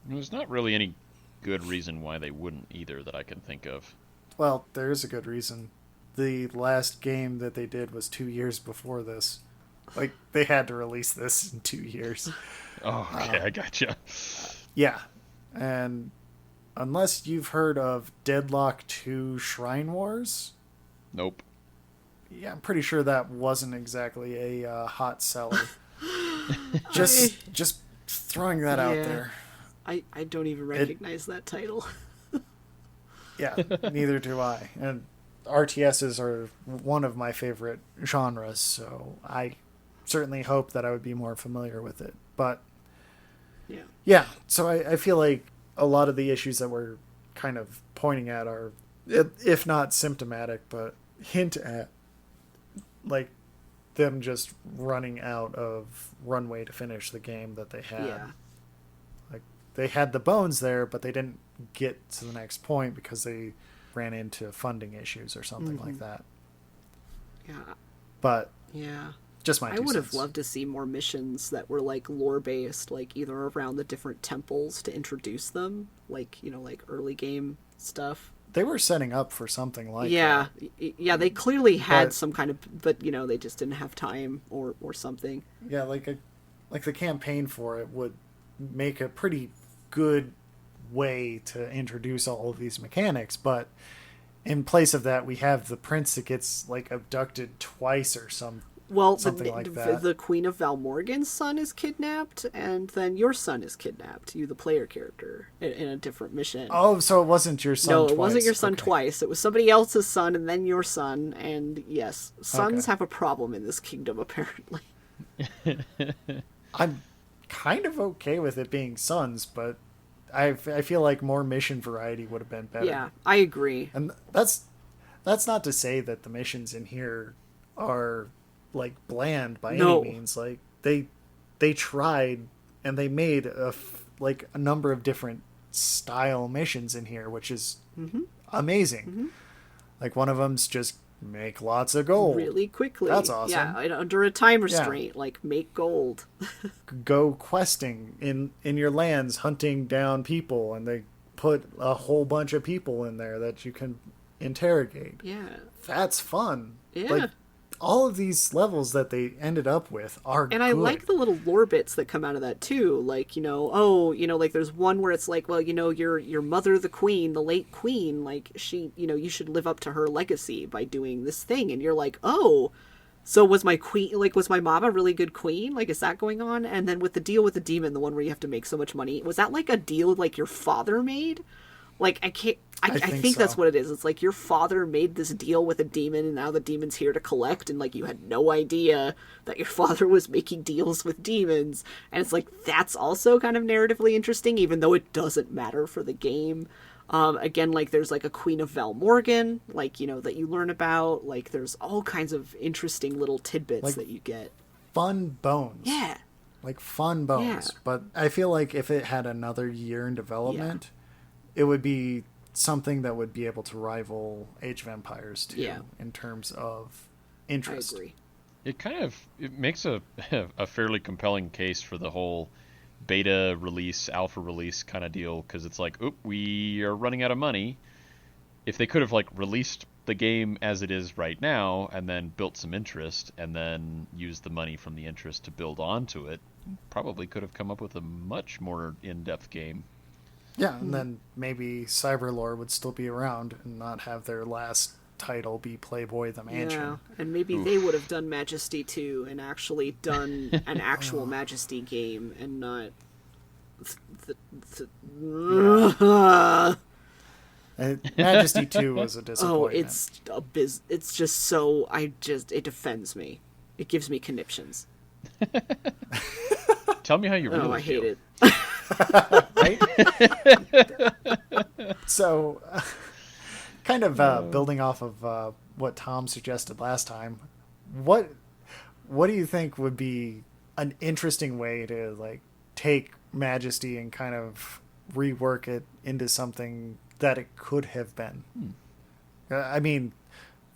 There's not really any good reason why they wouldn't either that I can think of. Well, there is a good reason. The last game that they did was 2 years before this. Like, they had to release this in 2 years. Oh, okay, I gotcha. Yeah. And unless you've heard of Deadlock 2 Shrine Wars... Nope. Yeah, I'm pretty sure that wasn't exactly a hot seller. Just throwing that out there. I don't even recognize that title. Yeah, neither do I. And RTSs are one of my favorite genres, so I certainly hope that I would be more familiar with it. But yeah, so I feel like a lot of the issues that we're kind of pointing at are, if not symptomatic, but hint at, like, them just running out of runway to finish the game that they had. Yeah. Like, they had the bones there, but they didn't get to the next point because they ran into funding issues or something like that. Yeah. But yeah, just my 2 I would have cents. loved to see more missions that were like lore based, like either around the different temples to introduce them, like, you know, like early game stuff. They were setting up for something like yeah that. Yeah, they clearly had But- some kind of, but you know, they just didn't have time or something. Yeah, like the campaign for it would make a pretty good way to introduce all of these mechanics, but in place of that, we have the prince that gets like abducted twice or something like that. The Queen of Valmorgan's son is kidnapped, and then your son is kidnapped, you the player character, in a different mission. Oh, so it wasn't your son No, twice. it wasn't your son Okay. twice. It was somebody else's son and then your son, and yes, sons have a problem in this kingdom, apparently. I'm kind of okay with it being sons, but I feel like more mission variety would have been better. Yeah, I agree. And that's not to say that the missions in here are like bland by No. any means. Like they tried and they made a number of different style missions in here, which is amazing. Like one of them's just make lots of gold Really quickly. That's awesome. Yeah, under a time restraint, like make gold. Go questing in your lands, hunting down people, and they put a whole bunch of people in there that you can interrogate. Yeah. That's fun. Yeah. Like all of these levels that they ended up with are And I good. like the little lore bits that come out of that too. Like, you know, like there's one where it's like, well, you know, your mother, the queen, the late queen, like she, you know, you should live up to her legacy by doing this thing. And you're like, oh, so was my mom a really good queen? Like, is that going on? And then with the deal with the demon, the one where you have to make so much money, was that like a deal like your father made? Like, I think that's so. what it is. It's like your father made this deal with a demon, and now the demon's here to collect, and like you had no idea that your father was making deals with demons. And it's like that's also kind of narratively interesting, even though it doesn't matter for the game. Again, like there's like a Queen of Valmorgan, like, you know, that you learn about. Like there's all kinds of interesting little tidbits Like- that you get. fun bones. Yeah. Like fun bones. Yeah. But I feel like if it had another year in development, it would be something that would be able to rival Age of Empires 2 Yeah. in terms of I interest. agree. It makes a fairly compelling case for the whole beta release, alpha release kind of deal, because it's like, oop, we are running out of money. If they could have like released the game as it is right now and then built some interest and then used the money from the interest to build onto it, probably could have come up with a much more in-depth game. Yeah, and then maybe Cyberlore would still be around and not have their last title be Playboy the Mansion. Yeah, and maybe they would have done Majesty 2 and actually done an actual Majesty game and not... Majesty 2 was a disappointment. it's just so... it offends me. It gives me conniptions. Tell me how you really I hate feel. it. Right? So, kind of building off of what Tom suggested last time, what do you think would be an interesting way to like take Majesty and kind of rework it into something that it could have been? I mean,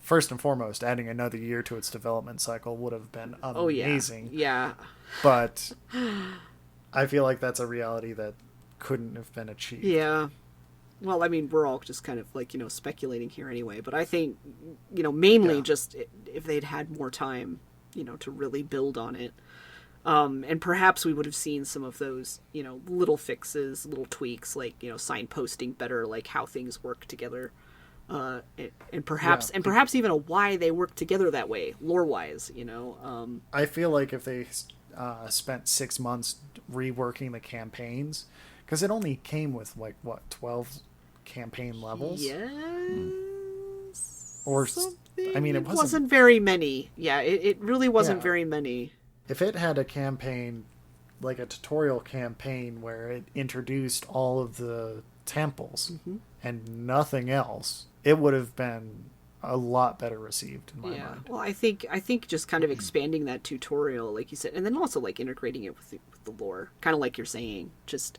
first and foremost, adding another year to its development cycle would have been amazing. Yeah. But I feel like that's a reality that couldn't have been achieved. Yeah. Well, I mean, we're all just kind of like, speculating here anyway, but I think, mainly just if they'd had more time, to really build on it. And perhaps we would have seen some of those, little fixes, little tweaks, like, signposting better, like how things work together. And perhaps even a why they work together that way, lore-wise, I feel like if they spent 6 months reworking the campaigns, because it only came with, 12 campaign levels? Yes. Or, something. I mean, it wasn't very many. Yeah, it really wasn't very many. If it had a campaign, like a tutorial campaign, where it introduced all of the temples and nothing else, it would have been a lot better received in my mind. Well, I think just kind of expanding that tutorial, like you said, and then also like integrating it with the lore, kind of like you're saying, just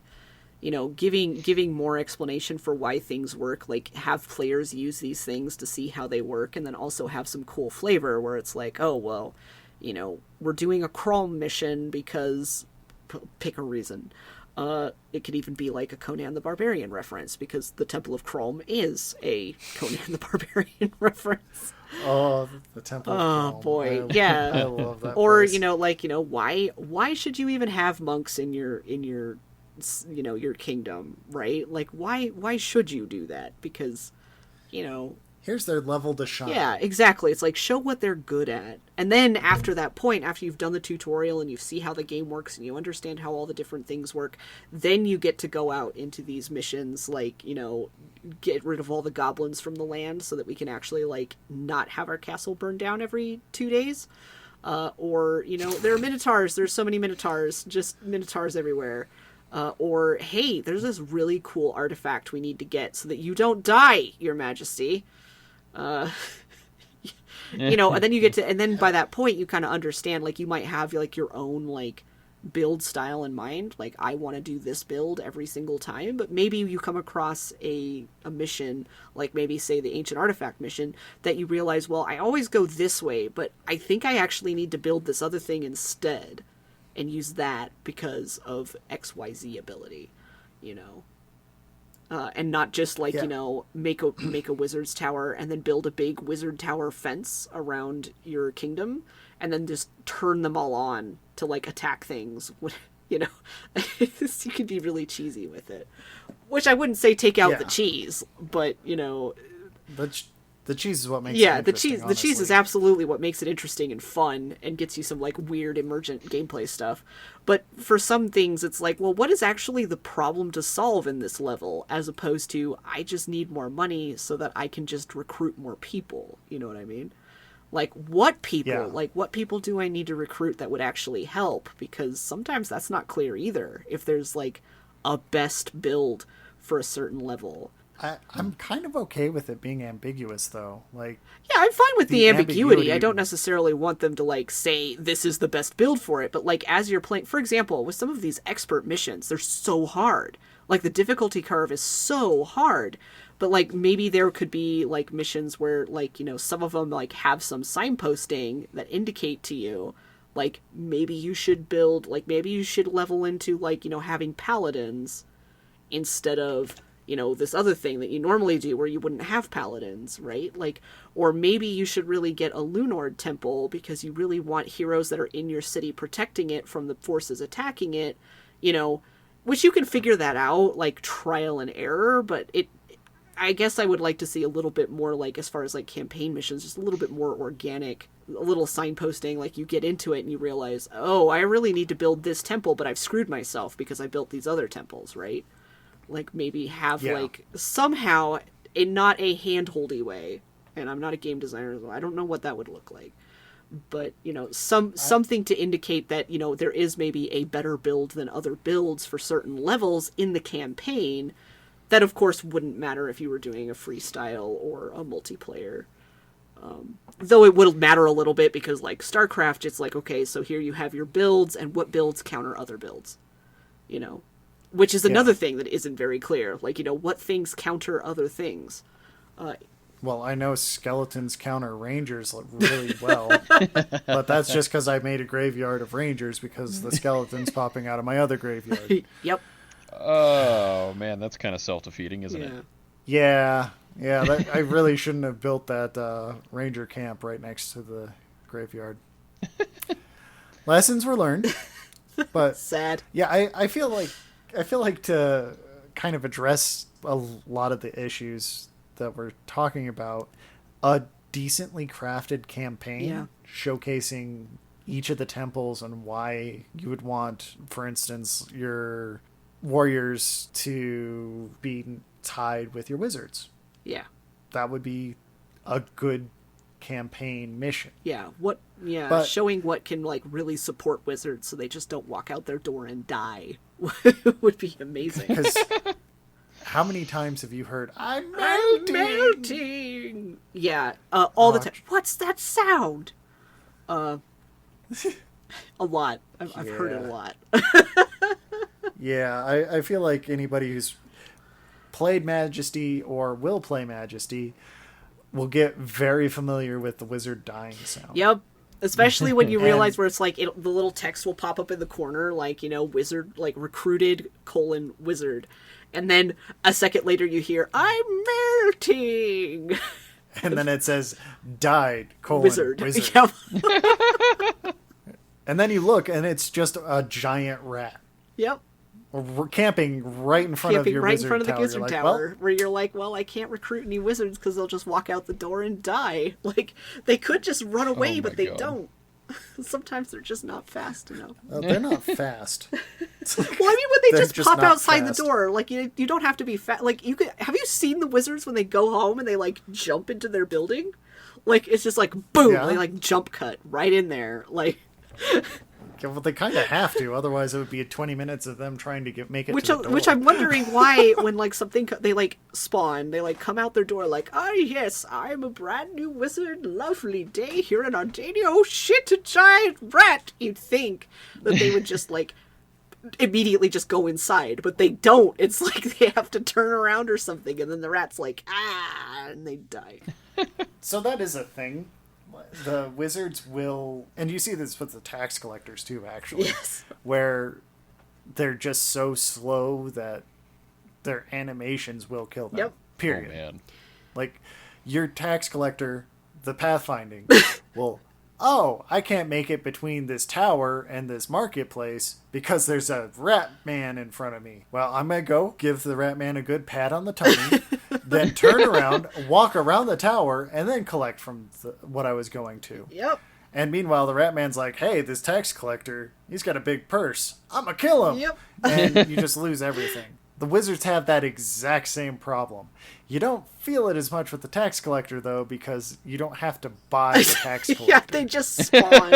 giving more explanation for why things work, like have players use these things to see how they work, and then also have some cool flavor where it's like, oh well, we're doing a Chrome mission because pick a reason. It could even be like a Conan the Barbarian reference, because the Temple of Chrome is a Conan the Barbarian reference. Oh, the Temple of Chrome. Oh boy, yeah. I love that. Or place. why should you even have monks in your your kingdom, right? Like why should you do that? Because here's their level to shine. Yeah, exactly. It's like, show what they're good at. And then after that point, after you've done the tutorial and you see how the game works and you understand how all the different things work, then you get to go out into these missions, like, get rid of all the goblins from the land so that we can actually, like, not have our castle burned down every 2 days. Or, there are minotaurs. There's so many minotaurs. Just minotaurs everywhere. Or, hey, there's this really cool artifact we need to get so that you don't die, Your Majesty. And then you get to, and then by that point you kind of understand, like, you might have like your own like build style in mind, like I want to do this build every single time, but maybe you come across a mission, like maybe say the ancient artifact mission, that you realize, well, I always go this way, but I think I actually need to build this other thing instead and use that because of XYZ ability, and not just like, make a wizard's tower and then build a big wizard tower fence around your kingdom and then just turn them all on to like attack things. You could be really cheesy with it, which I wouldn't say take out the cheese, but the cheese is what makes it interesting. The cheese is absolutely what makes it interesting and fun and gets you some like weird emergent gameplay stuff. But for some things it's like, well, what is actually the problem to solve in this level, as opposed to I just need more money so that I can just recruit more people. You know what I mean? Like what people? Yeah. Like what people do I need to recruit that would actually help? Because sometimes that's not clear either. If there's like a best build for a certain level. I'm kind of okay with it being ambiguous, though. Like, yeah, I'm fine with the ambiguity. I don't necessarily want them to like say this is the best build for it, but like as you're playing, for example, with some of these expert missions, they're so hard. Like the difficulty curve is so hard. But like maybe there could be like missions where like, some of them like have some signposting that indicate to you Like, maybe you should build, like, maybe you should level into, like, you know, having paladins instead of, you know, this other thing that you normally do where you wouldn't have paladins, right? Like, or maybe you should really get a Lunord temple because you really want heroes that are in your city protecting it from the forces attacking it, you know, which you can figure that out, like, trial and error, but I guess I would like to see a little bit more, like, as far as, like, campaign missions, just a little bit more organic, a little signposting, like, you get into it and you realize, oh, I really need to build this temple, but I've screwed myself because I built these other temples, right? Like, maybe have, like, somehow, in not a hand-holdy way, and I'm not a game designer, so I don't know what that would look like, but, you know, something to indicate that, you know, there is maybe a better build than other builds for certain levels in the campaign. That, of course, wouldn't matter if you were doing a freestyle or a multiplayer. Though it would matter a little bit because, like, StarCraft, it's like, okay, so here you have your builds, and what builds counter other builds, you know? Which is another thing that isn't very clear. Like, you know, what things counter other things? Well, I know skeletons counter rangers really well, but that's just because I made a graveyard of rangers because the skeleton's popping out of my other graveyard. Yep. Oh, man, that's kind of self-defeating, isn't it? Yeah. I really shouldn't have built that ranger camp right next to the graveyard. Lessons were learned, but sad. Yeah, I feel like to kind of address a lot of the issues that we're talking about, a decently crafted campaign showcasing each of the temples and why you would want, for instance, your warriors to be tied with your wizards. Yeah. That would be a good campaign mission. Yeah. But showing what can, like, really support wizards so they just don't walk out their door and die would be amazing. Because how many times have you heard, I'm melting? Yeah. All the time. What's that sound? A lot. I've heard it a lot. Yeah, I feel like anybody who's played Majesty or will play Majesty will get very familiar with the wizard dying sound. Yep. Especially when you realize where it's like the little text will pop up in the corner, like, you know, wizard, like, recruited : wizard. And then a second later you hear, I'm melting. And then it says, died : wizard. Yep. And then you look and it's just a giant rat. Yep. We're camping right in front of your right wizard in front of the tower. wizard tower, where you're like, well, I can't recruit any wizards because they'll just walk out the door and die. Like, they could just run away, but they don't. Sometimes they're just not fast enough. They're not fast. Well, I mean, when they just pop outside fast. the door, like, you don't have to be fast. Like, have you seen the wizards when they go home and they, like, jump into their building? Like, it's just like, boom, they, like, jump cut right in there. Like... Yeah, well, they kind of have to, otherwise it would be 20 minutes of them trying to make it to the door. Which I'm wondering why, when, like, they, like, spawn, they, like, come out their door like, oh, yes, I'm a brand new wizard, lovely day here in Artania, oh, shit, a giant rat! You'd think that they would just, like, immediately just go inside, but they don't. It's like they have to turn around or something, and then the rat's like, and they die. So that is a thing. The wizards will, and you see this with the tax collectors too, actually, where they're just so slow that their animations will kill them. Yep. Period. Oh, man. Like, your tax collector, the pathfinding, will, I can't make it between this tower and this marketplace because there's a rat man in front of me. Well, I'm going to go give the rat man a good pat on the tummy, then turn around, walk around the tower, and then collect from what I was going to. Yep. And meanwhile, the rat man's like, hey, this tax collector, he's got a big purse. I'm going to kill him. Yep. And you just lose everything. The wizards have that exact same problem. You don't feel it as much with the tax collector, though, because you don't have to buy the tax collector. Yeah, they just spawn.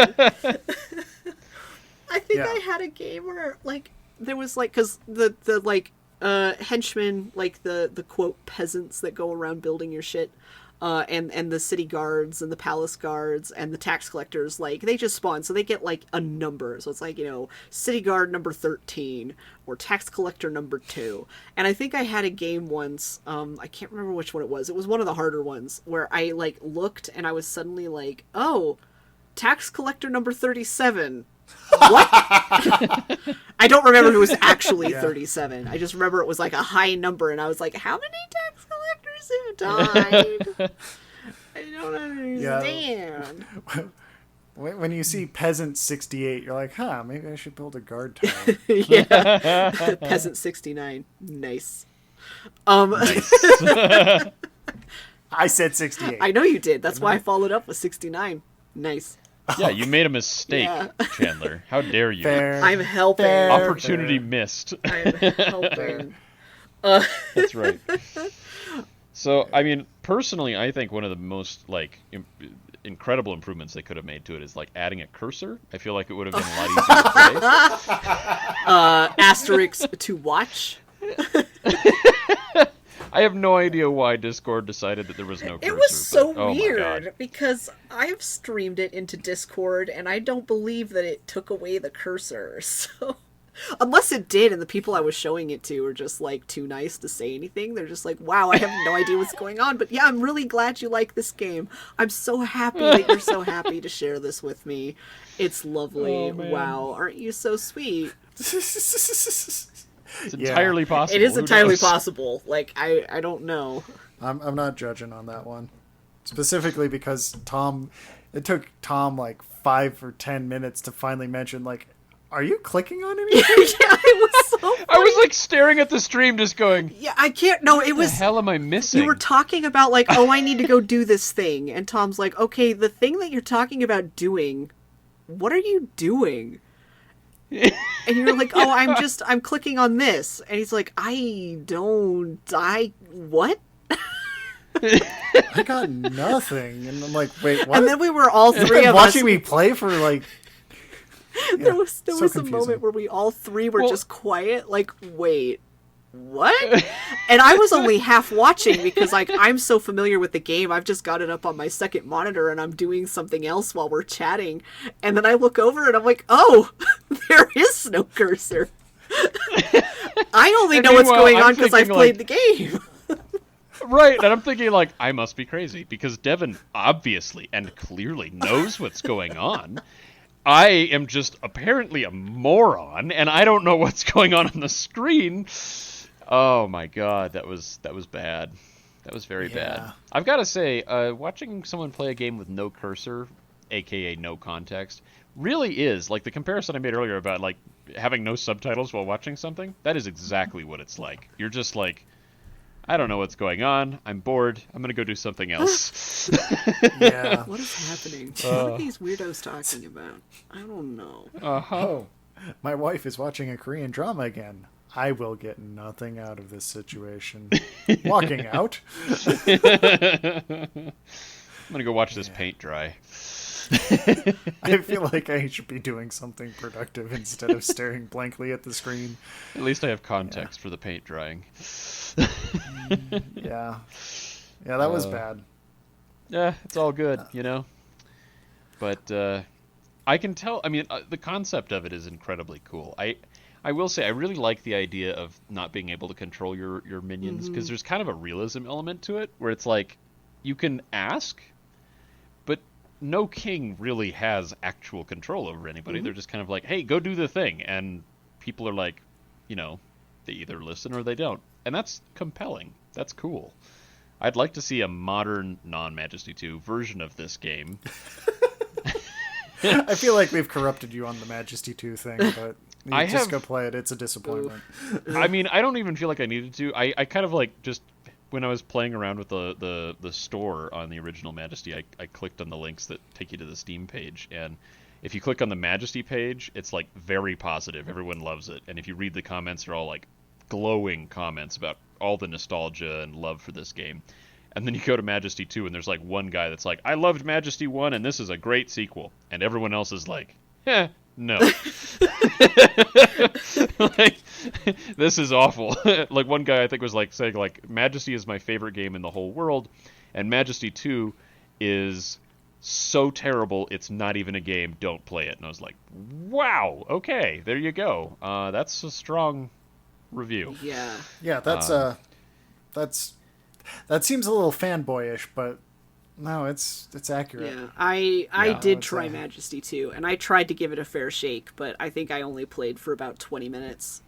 I think I had a game where, like, there was, like, because the like, henchmen, like, the quote, peasants that go around building your shit, and the city guards and the palace guards and the tax collectors, like, they just spawn, so they get, like, a number. So it's like, you know, city guard number 13 or tax collector number 2. And I think I had a game once, I can't remember which one it was. It was one of the harder ones where I, like, looked and I was suddenly like, oh, tax collector number 37. What? I don't remember if it was actually 37. I just remember it was like a high number, and I was like, how many tax collectors have died? I don't understand. When you see Peasant 68, you're like, maybe I should build a guard tower. Yeah. Peasant 69. Nice. I said 68. I know you did. That's why I followed up with 69. Nice. Yeah, you made a mistake, Chandler. How dare you? Fair. I'm helping. Opportunity missed. I'm helping. That's right. So, I mean, personally, I think one of the most, like, incredible improvements they could have made to it is, like, adding a cursor. I feel like it would have been a lot easier to play. Asterisk to watch. I have no idea why Discord decided that there was no cursor. It was so but, weird because I've streamed it into Discord and I don't believe that it took away the cursor. So unless it did and the people I was showing it to were just like too nice to say anything. They're just like, wow, I have no idea what's going on. But yeah, I'm really glad you like this game. I'm so happy that you're so happy to share this with me. It's lovely. Oh, wow, aren't you so sweet? It's entirely possible. It is Who entirely knows? possible. Like, I don't know. I'm not judging on that one. Specifically because it took Tom like 5 or 10 minutes to finally mention, like, are you clicking on anything? Yeah, it was so funny. I was like staring at the stream just going, Yeah, I can't. No, it was. what the hell am I missing? You were talking about, like, oh, I need to go do this thing. And Tom's like, okay, the thing that you're talking about doing, what are you doing? And you're like, oh, I'm clicking on this. And he's like, what? I got nothing. And I'm like, wait, what? And then we were all You've three been of watching us. me play for like... There was so a confusing. moment where we all three were just quiet, like, wait, what? And I was only half watching because, like, I'm so familiar with the game. I've just got it up on my second monitor and I'm doing something else while we're chatting. And then I look over and I'm like, oh, there is no cursor. I only know what's going on because I've played the game. Right, and I'm thinking, like, I must be crazy because Devin obviously and clearly knows what's going on. I am just apparently a moron, and I don't know what's going on the screen. Oh my god, that was bad. That was very bad. I've got to say, watching someone play a game with no cursor, aka no context, really is, like the comparison I made earlier about, like, having no subtitles while watching something, that is exactly what it's like. You're just like, I don't know what's going on. I'm bored. I'm going to go do something else. Yeah. What is happening? What are these weirdos talking about? I don't know. Oh, my wife is watching a Korean drama again. I will get nothing out of this situation. Walking out. I'm going to go watch this paint dry. I feel like I should be doing something productive instead of staring blankly at the screen. At least I have context for the paint drying. Yeah. Yeah, that was bad. Yeah, it's all good, you know? But I can tell, I mean, the concept of it is incredibly cool. I will say, I really like the idea of not being able to control your minions, because there's kind of a realism element to it, where it's like, you can ask, but no king really has actual control over anybody. They're just kind of like, hey, go do the thing. And people are like, you know, they either listen or they don't. And that's compelling. That's cool. I'd like to see a modern non-Majesty 2 version of this game. I feel like we've corrupted you on the Majesty 2 thing, but you just go play it. It's a disappointment. I mean, I don't even feel like I needed to. I kind of like just, when I was playing around with the store on the original Majesty, I clicked on the links that take you to the Steam page, and if you click on the Majesty page, it's like very positive. Everyone loves it. And if you read the comments, they're all like glowing comments about all the nostalgia and love for this game. And then you go to Majesty 2 and there's like one guy that's like, I loved Majesty 1 and this is a great sequel. And everyone else is like, no. Like, this is awful. Like one guy I think was like saying like, Majesty is my favorite game in the whole world, and Majesty 2 is so terrible it's not even a game, don't play it. And I was like, wow, okay, there you go. That's a strong review. Yeah. Yeah, that seems a little fanboyish, but No, it's accurate. Yeah, I Yeah. did It's try a- Majesty 2, and I tried to give it a fair shake, but I think I only played for about 20 minutes.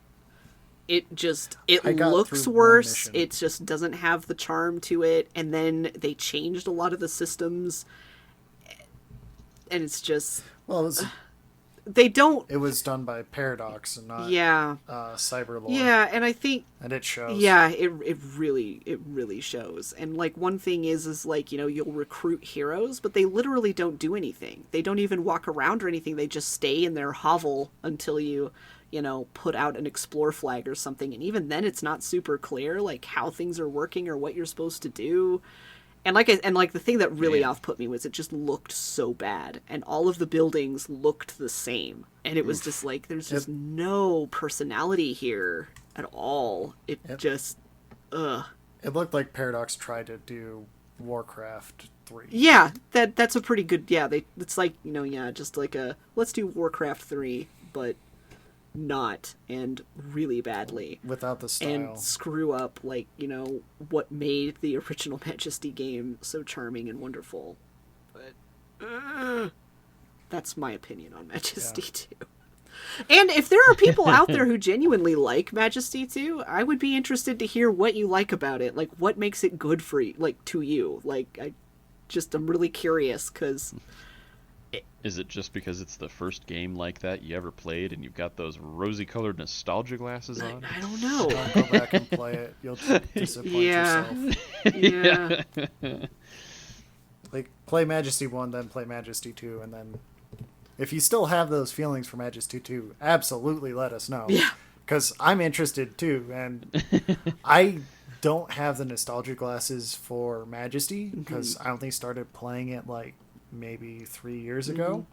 It I got looks through one worse. mission. It just doesn't have the charm to it, and then they changed a lot of the systems, and it's just Well, they don't. it was done by Paradox and not Yeah, Cyberlore. yeah, and I think And it shows. yeah, it really shows. And like one thing is like, you know, you'll recruit heroes, but they literally don't do anything. They don't even walk around or anything. They just stay in their hovel until you know, put out an explore flag or something. And even then it's not super clear like how things are working or what you're supposed to do. And like the thing that really Man. off-put me was it just looked so bad, and all of the buildings looked the same, and it was just like there's just no personality here at all. It just, ugh. It looked like Paradox tried to do Warcraft 3. Yeah, that's a pretty good. Yeah, it's like, you know, yeah, just like a let's do Warcraft 3, but not, and really badly. Without the style. And screw up, like, you know, what made the original Majesty game so charming and wonderful. But that's my opinion on Majesty 2. And if there are people out there who genuinely like Majesty 2, I would be interested to hear what you like about it. Like, what makes it good for you, like, to you. Like, I'm really curious, because Is it just because it's the first game like that you ever played and you've got those rosy-colored nostalgia glasses on? I don't know. Don't go back and play it. You'll disappoint Yeah. yourself. Yeah. Like, play Majesty 1, then play Majesty 2, and then if you still have those feelings for Majesty 2, absolutely let us know. Yeah. Because I'm interested too, and I don't have the nostalgia glasses for Majesty, because I only started playing it like maybe 3 years ago.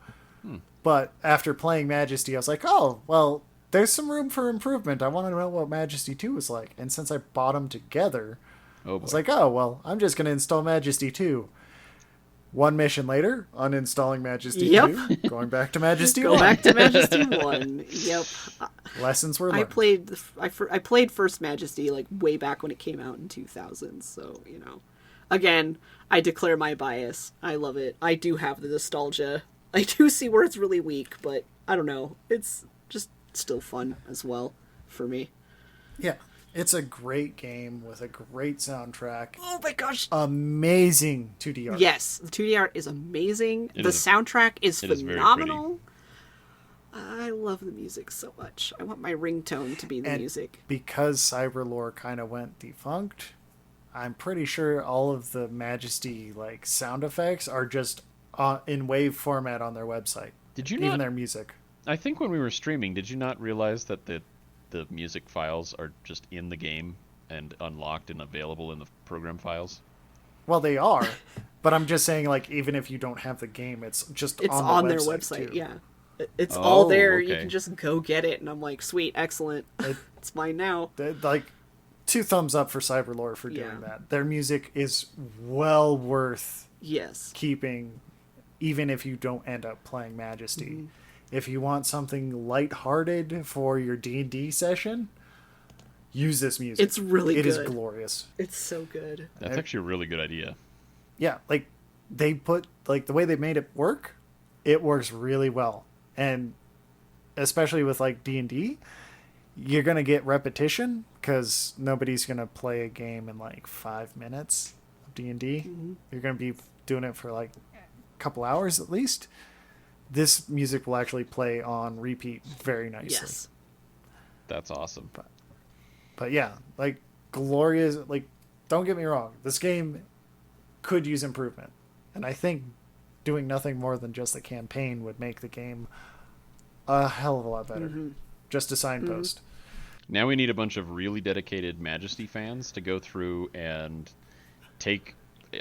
But after playing Majesty, I was like, oh, well, there's some room for improvement. I want to know what Majesty 2 was like. And since I bought them together, Oh, I was boy. like, oh, well, I'm just going to install Majesty 2. One mission later, uninstalling Majesty Yep. 2, going back to Majesty Go 1. back to Majesty 1. Yep. Lessons were I learned. played First Majesty like way back when it came out in 2000, so, you know. Again, I declare my bias. I love it. I do have the nostalgia. I do see where it's really weak, but I don't know. It's just still fun as well for me. Yeah. It's a great game with a great soundtrack. Oh my gosh. Amazing 2D art. Yes, the 2D art is amazing. It The is- soundtrack is it is very phenomenal. I love the music so much. I want my ringtone to be the And music. because Cyberlore kind of went defunct, I'm pretty sure all of the Majesty like sound effects are just in wave format on their website. Did you Even not? their music. I think when we were streaming, did you not realize that the music files are just in the game and unlocked and available in the program files? Well, they are, but I'm just saying, like, even if you don't have the game, it's just It's on, on the their website, website, too. yeah. It's all Oh, there. You okay. can just go get it, and I'm like, sweet, excellent. It's mine now. Like, 2 thumbs up for Cyberlore for doing Yeah. that. Their music is well worth Yes. keeping, even if you don't end up playing Majesty. Mm-hmm. If you want something lighthearted for your D&D session, use this music. It's really It is good. glorious. It's so good. That's actually a really good idea. Yeah, like they put like the way they made it work, it works really well. And especially with like D&D, you're going to get repetition cuz nobody's going to play a game in like 5 minutes of D&D. You're going to be doing it for like a couple hours at least. This music will actually play on repeat very nicely. Yes. That's awesome. But yeah, like glorious, like don't get me wrong, this game could use improvement. And I think doing nothing more than just the campaign would make the game a hell of a lot better. Just a signpost. Now we need a bunch of really dedicated Majesty fans to go through and take.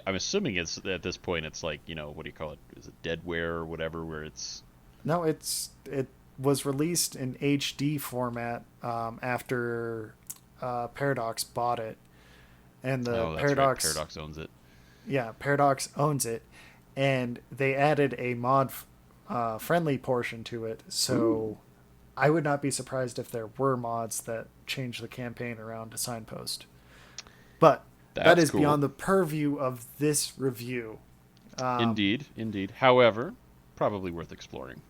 I'm assuming it's at this point it's like, you know, what do you call it? Is it deadware or whatever? Where it's No, it was released in HD format after Paradox bought it. And the oh, that's Paradox right. Paradox owns it. Yeah, Paradox owns it, and they added a mod friendly portion to it. So I would not be surprised if there were mods that change the campaign around to signpost. But that That's is cool. beyond the purview of this review. Indeed, indeed. However, probably worth exploring.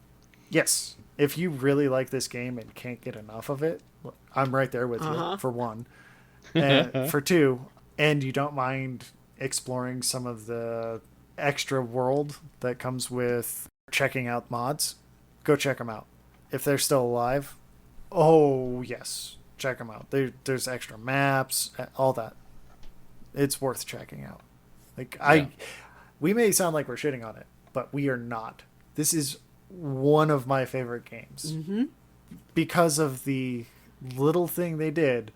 Yes, if you really like this game and can't get enough of it, I'm right there with Uh-huh. you, for one. And for two, and you don't mind exploring some of the extra world that comes with checking out mods, go check them out. If they're still alive, oh, yes, check them out. There's extra maps, all that. It's worth checking out. Like, Yeah. we may sound like we're shitting on it, but we are not. This is one of my favorite games because of the little thing they did,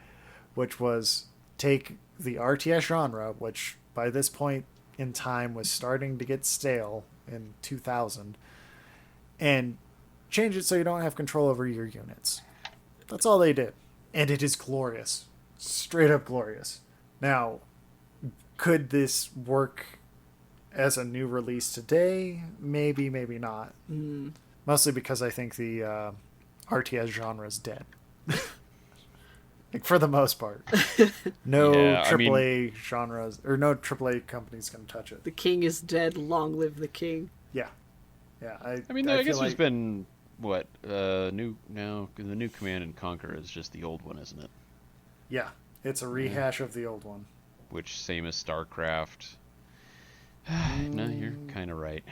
which was take the RTS genre, which by this point in time was starting to get stale in 2000, and change it so you don't have control over your units. That's all they did. And it is glorious. Straight up glorious. Now, could this work as a new release today? Maybe, maybe not. Mostly because I think the RTS genre is dead. Like, for the most part. No Yeah, I mean- AAA genres, or no AAA companies can touch it. The king is dead. Long live the king. Yeah. Yeah. I mean, I feel guess there's like- been what new now. The new Command and Conquer is just the old one, isn't it? Yeah. It's a rehash of the old one. Which same as StarCraft. No, you're kind of right.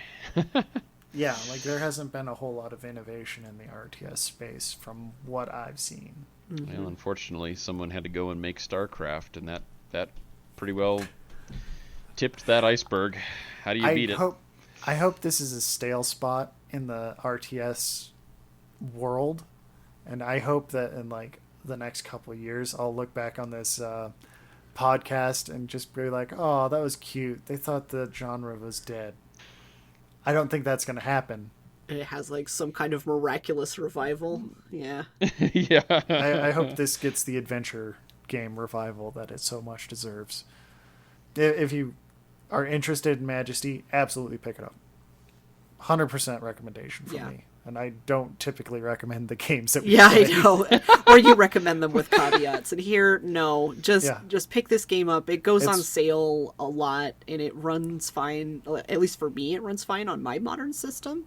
Yeah, like there hasn't been a whole lot of innovation in the RTS space from what I've seen. Well, unfortunately, someone had to go and make StarCraft, and that pretty well tipped that iceberg. How do you beat it? I hope this is a stale spot in the RTS world, and I hope that in like the next couple of years, I'll look back on this podcast and just be like, "Oh, that was cute. They thought the genre was dead." I don't think that's going to happen. It has like some kind of miraculous revival. Yeah. Yeah. I hope this gets the adventure game revival that it so much deserves. If you are interested in Majesty, absolutely pick it up. 100% recommendation for Yeah. me. And I don't typically recommend the games that we Yeah, play. I know. Or you recommend them with caveats. And here, no, just Yeah. just pick this game up. It goes on It's- sale a lot, and it runs fine. At least for me, it runs fine on my modern system.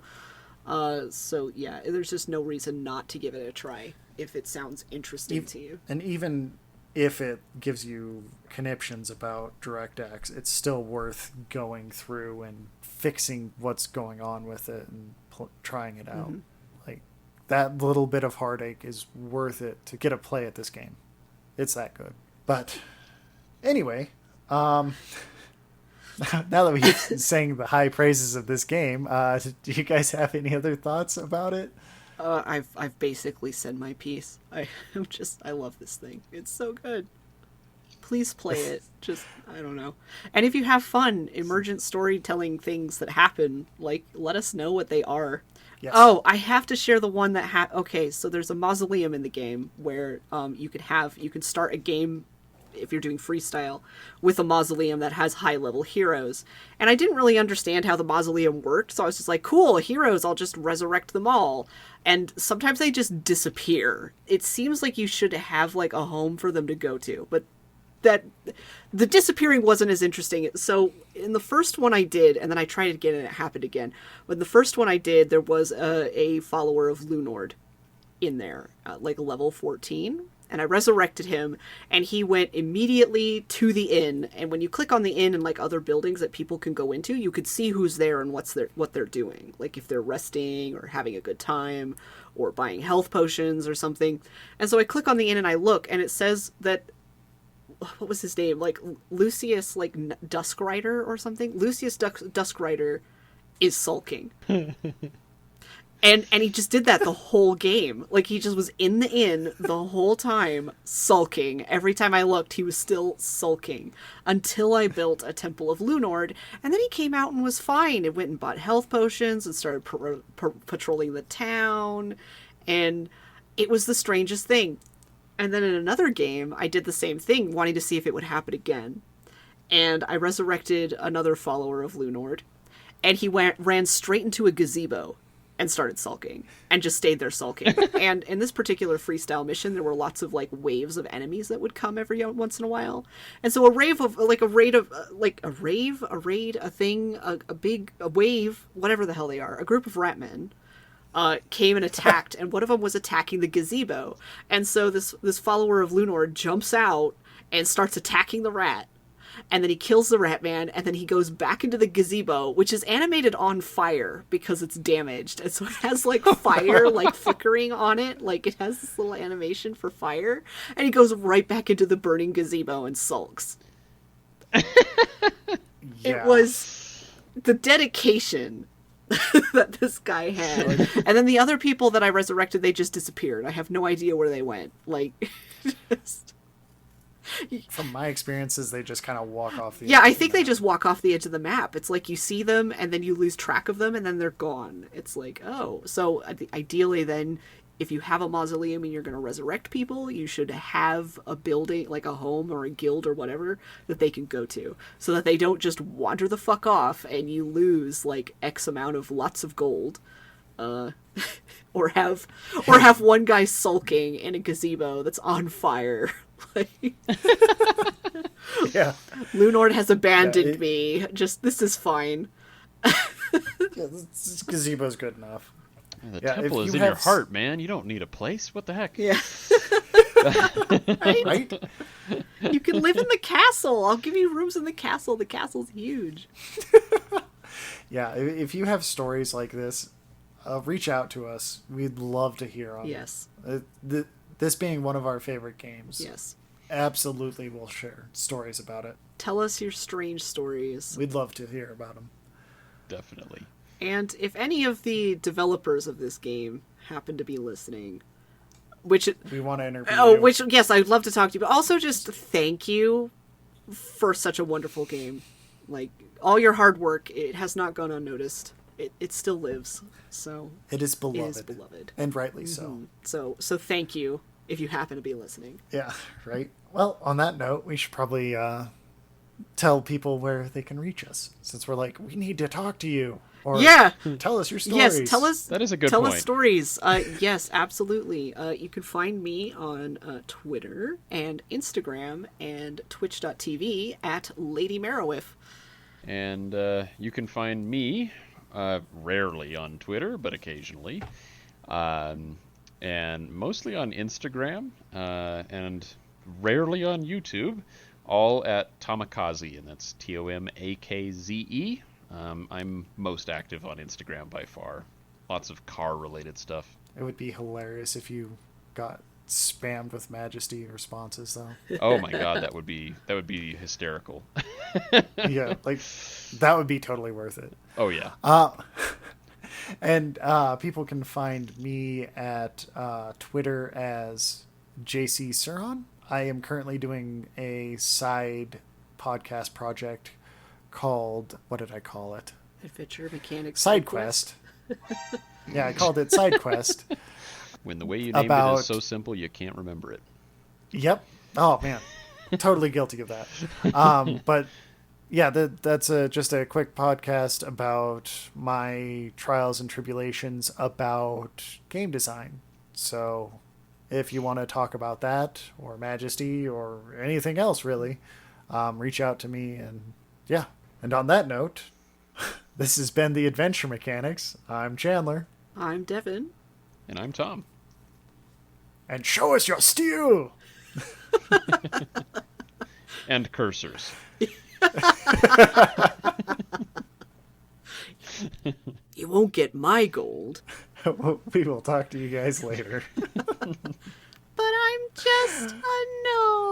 So yeah, there's just no reason not to give it a try if it sounds interesting to you. And even if it gives you conniptions about DirectX, it's still worth going through and fixing what's going on with it and trying it out. Like, that little bit of heartache is worth it to get a play at this game. It's that good. But anyway, now that we've sang the high praises of this game, do you guys have any other thoughts about it? I've basically said my piece. I love this thing. It's so good. Please play it. Just, I don't know. And if you have fun, emergent storytelling things that happen, like, let us know what they are. Yes. Oh, I have to share the one that okay, so there's a mausoleum in the game where you can start a game if you're doing freestyle with a mausoleum that has high level heroes. And I didn't really understand how the mausoleum worked, so I was just like, cool, heroes, I'll just resurrect them all. And sometimes they just disappear. It seems like you should have like a home for them to go to, but that the disappearing wasn't as interesting. So in the first one I did, and then I tried it again and it happened again. But the first one I did, there was a follower of Lunord in there, like level 14. And I resurrected him, and he went immediately to the inn. And when you click on the inn and like other buildings that people can go into, you could see who's there and what they're doing. Like if they're resting or having a good time or buying health potions or something. And so I click on the inn and I look, and it says that, what was his name? Like Lucius, like Duskrider or something. Lucius Duskrider is sulking. And he just did that the whole game. Like, he just was in the inn the whole time, sulking. Every time I looked, he was still sulking. Until I built a Temple of Lunord, and then he came out and was fine. And went and bought health potions and started patrolling the town. And it was the strangest thing. And then in another game, I did the same thing, wanting to see if it would happen again. And I resurrected another follower of Lunord. And he ran straight into a gazebo. and started sulking and just stayed there sulking. And in this particular freestyle mission, there were lots of like waves of enemies that would come every once in a while. And so a wave, a wave, whatever the hell they are, a group of ratmen came and attacked, and one of them was attacking the gazebo. And so this follower of Lunord jumps out and starts attacking the rat. And then he kills the rat man, and then he goes back into the gazebo, which is animated on fire because it's damaged. And so it has like fire like flickering on it. Like it has this little animation for fire. And he goes right back into the burning gazebo and sulks. Yeah. It was the dedication that this guy had. And then the other people that I resurrected, they just disappeared. I have no idea where they went. Like, just... From my experiences, they just kind of walk off the Yeah, edge I of the think they map. just walk off the edge of the map. It's like you see them and then you lose track of them and then they're gone. It's like, oh. So ideally then, if you have a mausoleum and you're going to resurrect people, you should have a building, like a home or a guild or whatever, that they can go to. So that they don't just wander the fuck off and you lose like X amount of lots of gold. Or have one guy sulking in a gazebo that's on fire. Like, Yeah. Lunord has abandoned Yeah, me. Just, this is fine. Yeah, this gazebo's good enough. The Yeah, temple if is you in your have heart, man. You don't need a place. What the heck? Yeah. Right? Right? You can live in the castle. I'll give you rooms in the castle. The castle's huge. Yeah, if you have stories like this, reach out to us. We'd love to hear them. Yes. This being one of our favorite games, Yes. absolutely we'll share stories about it. Tell us your strange stories. We'd love to hear about them. Definitely. And if any of the developers of this game happen to be listening, which... We want to interview Oh, you. which, yes, I'd love to talk to you. But also just thank you for such a wonderful game. Like, all your hard work, it has not gone unnoticed. It still lives. So It is it beloved. is beloved. And rightly so. So thank you if you happen to be listening. Yeah, right? Well, on that note, we should probably tell people where they can reach us. Since we're like, we need to talk to you. Or Yeah. tell us your stories. Yes, tell us. That is a good tell point. us stories. Yes, absolutely. You can find me on Twitter and Instagram and Twitch.tv at Lady Marowif. And you can find me rarely on Twitter, but occasionally, and mostly on Instagram, and rarely on YouTube, all at Tomakaze, and that's Tomakze. I'm most active on Instagram by far. Lots of car-related stuff. It would be hilarious if you got spammed with Majesty responses, though. Oh my god, that would be hysterical. Yeah, like, that would be totally worth it. Oh yeah. And people can find me at Twitter as JC Sirhan. I am currently doing a side podcast project called, what did I call it? Adventure Mechanics Side Quest. Yeah, I called it Side Quest. When the way you named it About- is so simple you can't remember it. Yep. Oh, man. Totally guilty of that. But yeah, that's just a quick podcast about my trials and tribulations about game design. So if you want to talk about that or Majesty or anything else, really, reach out to me. And yeah. And on that note, this has been the Adventure Mechanics. I'm Chandler. I'm Devin. And I'm Tom. And show us your steel! And cursors. You won't get my gold. We will talk to you guys later. But I'm just a gnome.